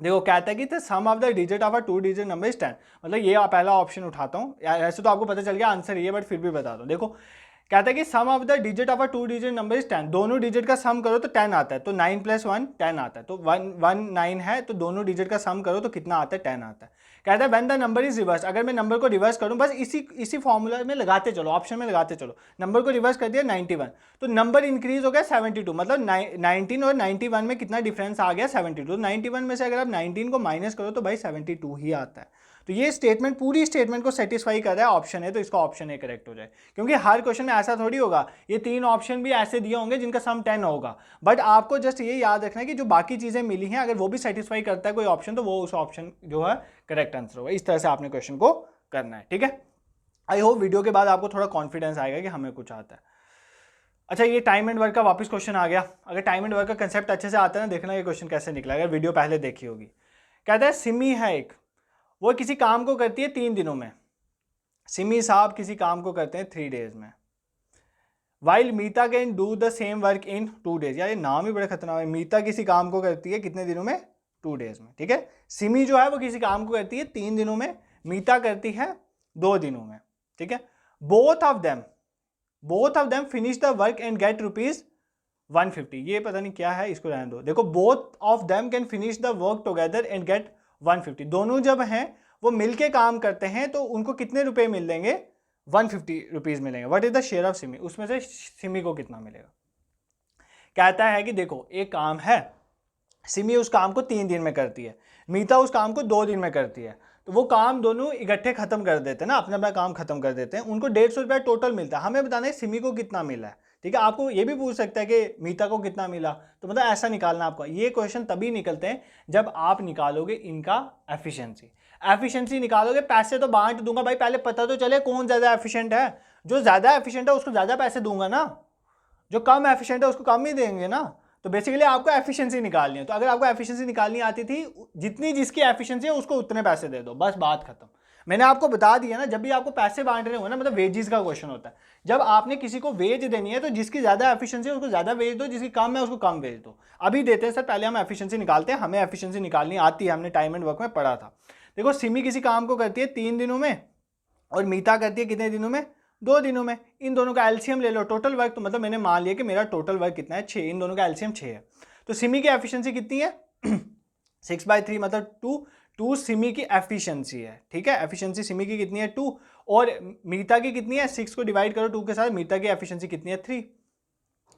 देखो कहता है कि the sum of the digit of a 2 digit number is 10, मतलब ये पहला ऑप्शन उठाता हूँ, ऐसे तो आपको पता चल गया आंसर ये है, बट फिर भी बता दो। देखो कहता है कि sum of the digit of a 2 digit number is 10, दोनों डिजिट का सम करो तो 10 आता है, तो 9 + 1 10 आता है, तो 119 है, तो दोनों डिजिट का सम करो तो कितना आता है, 10 आता है। कहता है when the number is reverse, अगर मैं नंबर को रिवर्स करूं, बस इसी फॉर्मूला में लगाते चलो, ऑप्शन में लगाते चलो, नंबर को रिवर्स कर दिया 91, तो नंबर इंक्रीज हो गया 72, मतलब 19 और 91 में कितना डिफरेंस आ गया, 72, तो 91 में से अगर आप 19 को माइनस करो तो भाई 72 ही आता है। तो ये स्टेटमेंट पूरी स्टेटमेंट को सेटिस्फाई कर रहा है, ऑप्शन है, तो इसका ऑप्शन ए करेक्ट हो जाए, क्योंकि हर क्वेश्चन में ऐसा थोड़ी होगा, ये 3 ऑप्शन भी ऐसे दिए होंगे जिनका सम 10 होगा, बट आपको जस्ट ये याद रखना है कि जो बाकी चीजें मिली हैं अगर वो भी सेटिस्फाई करता है कोई ऑप्शन, तो वो उस ऑप्शन जो है करेक्ट आंसर होगा। इस तरह से आपने क्वेश्चन को करना है, ठीक है। आई होप वीडियो के बाद आपको थोड़ा कॉन्फिडेंस आएगा कि हमें कुछ आता है। अच्छा, ये टाइम एंड वर्क का वापस क्वेश्चन आ गया। अगर टाइम एंड वर्क का कंसेप्ट अच्छे से आता है ना, देखना ये क्वेश्चन कैसे निकला, अगर वीडियो पहले देखी होगी। कहता है सिमी है एक, वो किसी काम को करती है 3 दिनों में, सिमी साहब किसी काम को करते हैं 3 डेज में, while Meeta can do the same work in 2 days. यार ये नाम ही बड़ा खतरनाक है, मीता किसी काम को करती है कितने दिनों में, 2 डेज में, ठीक है। सिमी जो है वो किसी काम को करती है 3 दिनों में, मीता करती है 2 दिनों में, ठीक है। Both of them finish the work and get ₹150। ये पता नहीं क्या है, इसको रहने दो। देखो both of them can finish the work together and get 150, दोनों जब हैं वो मिलके काम करते हैं तो उनको कितने रुपए मिल देंगे, 150 रुपीज मिलेंगे। What is the share of Simi, उसमें से सिमी को कितना मिलेगा। कहता है कि देखो एक काम है, सिमी उस काम को 3 दिन में करती है, मीता उस काम को 2 दिन में करती है, तो वो काम दोनों इकट्ठे खत्म कर देते हैं ना, अपना अपना काम खत्म कर देते हैं, उनको 150 रुपया टोटल मिलता है। हमें बताना है सिमी को कितना मिला है, ठीक है। आपको ये भी पूछ सकता है कि मीता को कितना मिला, तो मतलब ऐसा निकालना आपको। ये क्वेश्चन तभी निकलते हैं जब आप निकालोगे इनका एफिशिएंसी निकालोगे। पैसे तो बांट दूंगा भाई, पहले पता तो चले कौन ज्यादा एफिशिएंट है, जो ज्यादा एफिशिएंट है उसको ज्यादा पैसे दूंगा ना, जो कम एफिशिएंट है उसको कम ही देंगे ना। तो बेसिकली आपको एफिशिएंसी निकालनी है, तो अगर आपको एफिशिएंसी निकालनी आती थी, जितनी जिसकी एफिशिएंसी है उसको उतने पैसे दे दो, बस बात खत्म। मैंने आपको बता दिया ना, जब भी आपको पैसे बांट रहे हो ना, मतलब वेजेस का क्वेश्चन होता है, जब आपने किसी को वेज देनी है तो जिसकी ज्यादा एफिशिएंसी है उसको ज्यादा वेज दो, जिसकी कम है उसको कम वेज दो। अभी देते हैं सर, पहले हम एफिशिएंसी निकालते हैं, हमें एफिशिएंसी निकालनी आती है, हमने टाइम एंड वर्क में पढ़ा था। देखो सिमी किसी काम को करती है 3 दिनों में और मीता करती है कितने दिनों में, 2 दिनों में। इन दोनों का एलसीएम ले लो, टोटल वर्क, तो मतलब मैंने मान लिया कि मेरा टोटल वर्क कितना है, 6, इन दोनों का एलसीएम 6 है। तो सिमी की एफिशिएंसी कितनी है 6/3 मतलब 2 सिमी की एफिशिएंसी है, ठीक है। एफिशिएंसी सिमी की कितनी है 2, और मीता की कितनी है, 6 को डिवाइड करो 2 के साथ, मीता की एफिशिएंसी कितनी है 3,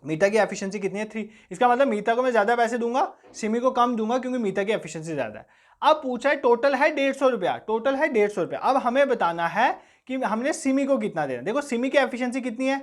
मीता की एफिशिएंसी कितनी है 3। इसका मतलब मीता को मैं ज्यादा पैसे दूंगा, सिमी को कम दूंगा, क्योंकि मीता की एफिशिएंसी ज्यादा है। अब पूछा है टोटल है 150 रुपया, टोटल है 150 रुपया। अब हमें बताना है कि हमने सिमी को कितना देना। देखो सिमी की एफिशिएंसी कितनी है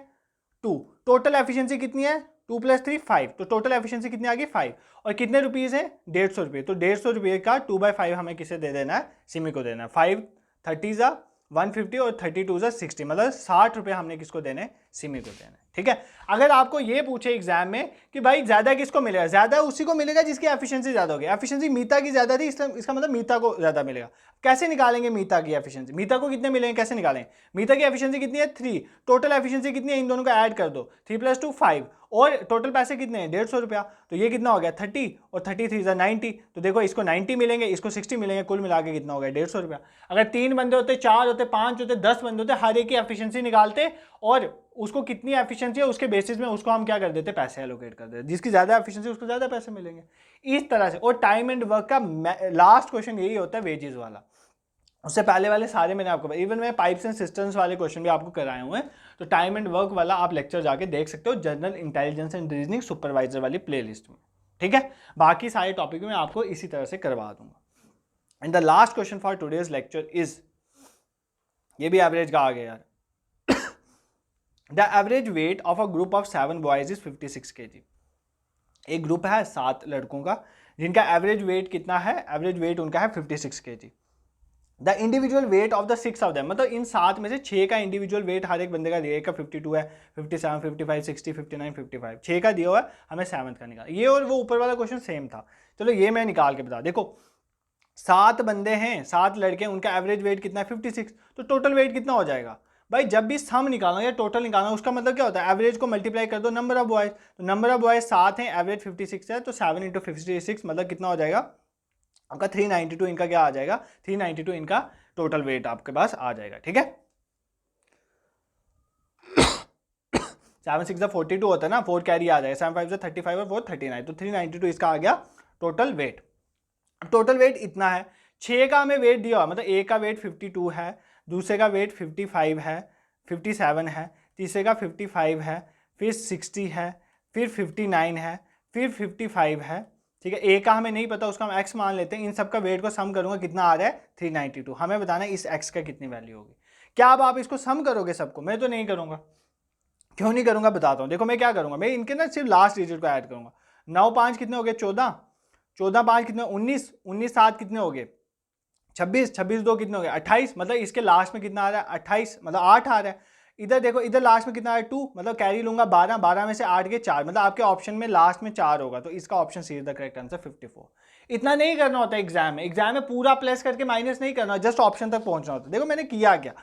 2, टोटल एफिशिएंसी कितनी है 2 + 3 5, तो टोटल एफिशिएंसी कितनी आ गई 5, और कितने रुपीज है 150 रुपये, तो 150 रुपये का 2/5 हमें किसे दे देना है, सिमी को देना है। 5 30 150 और 32 60, मतलब 60 रुपये हमने किसको देने, सिमी को देना है, ठीक है। अगर आपको ये पूछे एग्जाम में कि भाई ज्यादा किसको मिलेगा, ज्यादा उसी को मिलेगा जिसकी एफिशिएंसी ज्यादा होगी। एफिशिएंसी मीता की ज्यादा थी, इसका मतलब मीता को ज्यादा मिलेगा। कैसे निकालेंगे मीता की एफिशिएंसी, मीता को कितने मिलेंगे, कैसे निकालेंगे। मीता की एफिशिएंसी कितनी है 3, टोटल एफिशिएंसी कितनी है, इन दोनों का ऐड कर दो, 3 + 2 5, और टोटल पैसे कितने हैं 150 रुपया, तो ये कितना हो गया 30, और 33 = 90, तो देखो इसको 90 मिलेंगे, इसको 60 मिलेंगे, कुल मिला के कितना हो गया 150 रुपया। अगर 3 बंदे होते, 4 होते, 5 होते, 10 बंदे होते, हर एक की एफिशिएंसी निकालते और उसको कितनी एफिशिएंसी है उसके बेसिस में उसको हम क्या कर देते, पैसे एलोकेट कर देते, जिसकी ज्यादा एफिशिएंसी उसको ज्यादा पैसे मिलेंगे, इस तरह से। और टाइम एंड वर्क का लास्ट क्वेश्चन यही होता है, वेजेस वाला। उससे पहले वाले सारे मैंने आपको, इवन मैं पाइप्स एंड सिस्टम्स वाले क्वेश्चन भी आपको कराए हुए हैं, तो टाइम एंड वर्क वाला आप लेक्चर जाके देख सकते हो general intelligence and reasoning supervisor वाली प्लेलिस्ट में, ठीक है। बाकी सारे टॉपिक में आपको इसी तरह से करवा दूंगा। And the last question for today's lecture is, ये भी एवरेज का आ गया यार। The average weight of a group of 7 boys is 56 kg। एक ग्रुप है 7 लड़कों का, जिनका एवरेज वेट कितना है, एवरेज वेट उनका है 56 kg। The individual weight of the 6 of them, मतलब इन 7 में से 6 का इंडिविजुअल वेट हर एक बंदे का दिया, एक का 52 है, 57 55 60 59 55, 6 का दिया हुआ है, हमें 7th का निकाल। ये और वो ऊपर वाला क्वेश्चन सेम था, चलो ये मैं निकाल के बता। देखो 7 बंदे हैं, 7 लड़के हैं, उनका एवरेज वेट कितना है 56, तो टोटल वेट कितना हो जाएगा भाई। जब भी सम निकालना या टोटल निकालना, उसका मतलब क्या होता है, एवरेज को मल्टीप्लाई कर दो नंबर ऑफ बॉयज, तो नंबर ऑफ बॉयज 7 हैं, एवरेज 56 है, तो 7 × 56 मतलब कितना हो जाएगा आपका 392 इनका क्या आ जाएगा, 392 इनका टोटल वेट आपके पास आ जाएगा। ठीक है, 7 6 42 होता है ना, 4 कैरी आ जाएगा, 7 5 35 और 4 39, तो 392 इसका आ गया टोटल वेट। टोटल वेट इतना है, 6 का हमें वेट दिया हुआ, मतलब एक का वेट 52 है, दूसरे का वेट 55 है, 57 है, तीसरे का 55 है, फिर 60 है, फिर 59 है, फिर 55 है। ठीक है, ए का हमें नहीं पता, उसका हम एक्स मान लेते हैं। इन सब का वेट को सम करूंगा, कितना आ रहा है 392। हमें बताना है इस एक्स का कितनी वैल्यू होगी। क्या अब आप इसको सम करोगे सबको? मैं तो नहीं करूंगा। क्यों नहीं करूंगा बताता हूं। देखो मैं क्या करूंगा, मैं इनके ना सिर्फ लास्ट डिजिट को ऐड करूंगा। 9 5 कितने हो गए 14, 14 5 कितने 19, 19 7 कितने हो गए 26, 26 2 कितने हो गए 28, मतलब इसके लास्ट में कितना आ रहा है 28, मतलब 8 आ रहा है। इधर देखो, इधर लास्ट में कितना आ रहा है 2, मतलब कैरी लूंगा 12, 12 में से 8 के 4, मतलब आपके ऑप्शन में लास्ट में 4 होगा, तो इसका option C is the correct answer 54। इतना नहीं करना होता एग्जाम में, एग्जाम में पूरा प्लस करके माइनस नहीं करना, जस्ट ऑप्शन तक पहुंचना होता है। देखो मैंने किया क्या,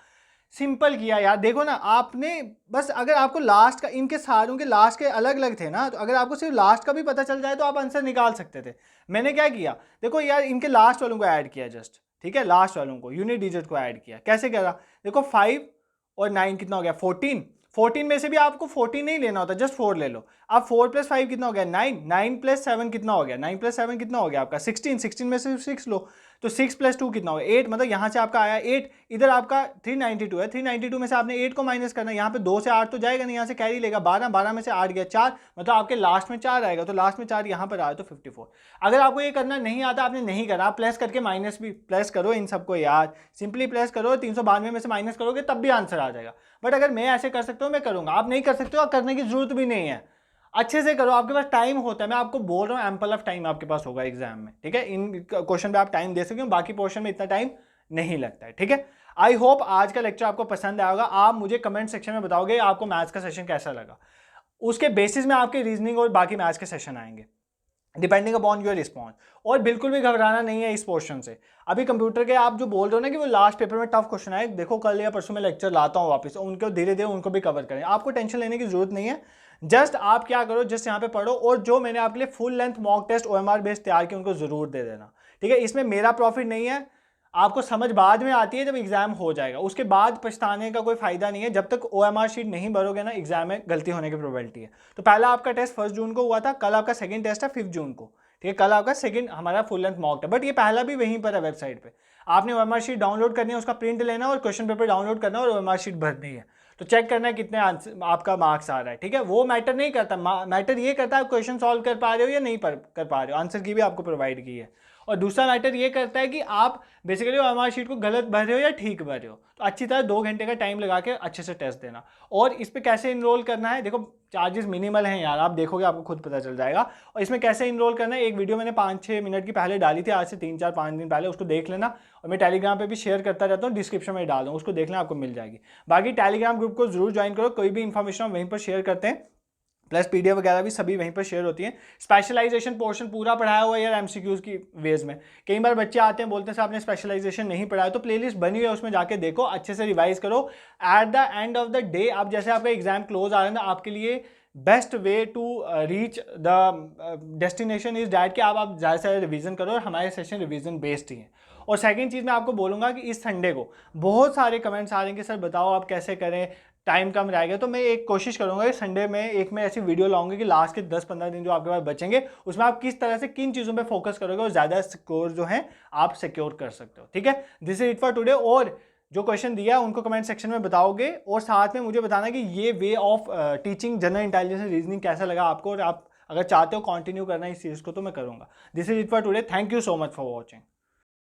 सिंपल किया यार। देखो ना आपने, बस अगर आपको लास्ट का, इनके सारों के लास्ट के अलग अलग थे ना, तो अगर आपको सिर्फ लास्ट का भी पता चल जाए तो आप आंसर निकाल सकते थे। मैंने क्या किया, देखो यार इनके लास्ट वालों को ऐड किया जस्ट, ठीक है, लास्ट वालों को यूनिट डिजिट को ऐड किया। कैसे करा, देखो 5 और 9 कितना हो गया 14, 14 में से भी आपको 14 नहीं लेना होता, जस्ट 4 ले लो। अब 4 + 5 कितना हो गया 9, 9 + 7 कितना हो गया, 9 + 7 कितना हो गया आपका 16, 16 में से 6 लो, तो 6 + 2 कितना हो गया 8, मतलब यहाँ से आपका आया 8, इधर आपका 392 है, 392 में से आपने 8 को माइनस करना, यहाँ पे 2 से 8 तो जाएगा नहीं, यहाँ से कैरी लेगा 12, 12 में से 8 गया 4, मतलब आपके लास्ट में 4 आएगा, तो लास्ट में 4 यहाँ पर आया तो 54। अगर आपको ये करना नहीं आता, आपने नहीं करा, आप प्लस करके माइनस भी प्लस करो इन सबको यार, सिंपली प्लस करो, 392 में से माइनस करोगे तब भी आंसर आ जाएगा। बट अगर मैं ऐसे कर सकता हूँ मैं करूँगा, आप नहीं कर सकते हो, करने की जरूरत भी नहीं है। अच्छे से करो, आपके पास टाइम होता है, मैं आपको बोल रहा हूँ एम्पल ऑफ टाइम आपके पास होगा एग्जाम में। ठीक है, इन क्वेश्चन पे आप टाइम दे सकते हो, बाकी पोर्शन में इतना टाइम नहीं लगता है। ठीक है, आई होप आज का लेक्चर आपको पसंद आएगा। आप मुझे कमेंट सेक्शन में बताओगे आपको मैथ्स का सेशन कैसा लगा, उसके बेसिस में आपके रीजनिंग और बाकी मैथ्स के सेशन आएंगे डिपेंडिंग अपॉन योर रिस्पॉन्स। और बिल्कुल भी घबराना नहीं है इस पोर्शन से। अभी कंप्यूटर के आप जो बोल रहे हो ना कि वो लास्ट पेपर में टफ क्वेश्चन आए, देखो कल या परसों में लेक्चर लाता हूँ वापस, उनको धीरे धीरे उनको भी कवर करें, आपको टेंशन लेने की जरूरत नहीं है। जस्ट आप क्या करो, जस्ट यहाँ पे पढ़ो, और जो मैंने आपके लिए full length mock test OMR based तैयार किए उनको जरूर दे देना। ठीक है, इसमें मेरा प्रॉफिट नहीं है, आपको समझ बाद में आती है जब एग्जाम हो जाएगा, उसके बाद पछताने का कोई फायदा नहीं है। जब तक OMR शीट नहीं भरोगे ना, एग्जाम में गलती होने की प्रोबेबिलिटी है। तो पहला आपका टेस्ट 1 जून को हुआ था, कल आपका सेकंड टेस्ट है 5 जून को। ठीक है, कल आपका सेकंड हमारा फुल लेंथ मॉक है, बट ये पहला भी वहीं पर है वेबसाइट पे। आपने OMR शीट डाउनलोड करनी है, उसका प्रिंट लेना और क्वेश्चन पेपर डाउनलोड करना और OMR शीट भरनी है, तो चेक करना है कितने आंसर आपका मार्क्स आ रहा है। ठीक है, वो मैटर नहीं करता, मैटर ये करता है क्वेश्चन सॉल्व कर पा रहे हो या नहीं कर पा रहे हो, आंसर की भी आपको प्रोवाइड की है। और दूसरा मैटर ये करता है कि आप बेसिकली OMR शीट को गलत भर रहे हो या ठीक भर रहे हो। तो अच्छी तरह 2 घंटे का टाइम लगा के अच्छे से टेस्ट देना। और इस पर कैसे इनरोल करना है, देखो चार्जेस मिनिमल हैं यार, आप देखोगे आपको खुद पता चल जाएगा। और इसमें कैसे इनरोल करना है, एक वीडियो मैंने 5-6 मिनट की पहले डाली थी, आज से 3-4-5 दिन पहले, उसको देख लेना। और मैं टेलीग्राम पे भी शेयर करता रहता हूँ, डिस्क्रिप्शन में डाल दूँ, उसको देखना आपको मिल जाएगी। बाकी टेलीग्राम ग्रुप को जरूर ज्वाइन करो, कोई भी इन्फॉर्मेशन हम वहीं पर शेयर करते हैं, प्लस PDF वगैरह भी सभी वहीं पर शेयर होती है। स्पेशलाइजेशन पोर्शन पूरा पढ़ाया हुआ है यार MCQs की वेज में। कई बार बच्चे आते हैं बोलते हैं सर आपने स्पेशलाइजेशन नहीं पढ़ाया, तो प्लेलिस्ट बनी हुई है, उसमें जाके देखो, अच्छे से रिवाइज करो। At the end of the day, आप जैसे आपका एग्जाम क्लोज आ रहा है ना, आपके लिए best way to reach the destination is that कि आप ज़्यादा से ज़्यादा रिवीजन करो, और हमारे सेशन रिवीजन बेस्ड ही है। और सेकंड चीज़ मैं आपको बोलूँगा कि इस संडे को बहुत सारे कमेंट्स आ रहे हैं कि सर बताओ आप कैसे करें, टाइम कम रहेगा, तो मैं एक कोशिश करूंगा कि संडे में एक मैं ऐसी वीडियो लाऊंगी कि लास्ट के 10-15 दिन जो आपके पास बचेंगे, उसमें आप किस तरह से किन चीज़ों पे फोकस करोगे और ज़्यादा स्कोर जो है आप सिक्योर कर सकते हो। ठीक है, this is it for today. और जो क्वेश्चन दिया उनको कमेंट सेक्शन में बताओगे, और साथ में मुझे बताना कि ये way of teaching general intelligence and reasoning कैसा लगा आपको, और आप अगर चाहते हो कंटिन्यू करना इस चीज़ को तो मैं करूँगा। This is it for today, thank you so much for watching.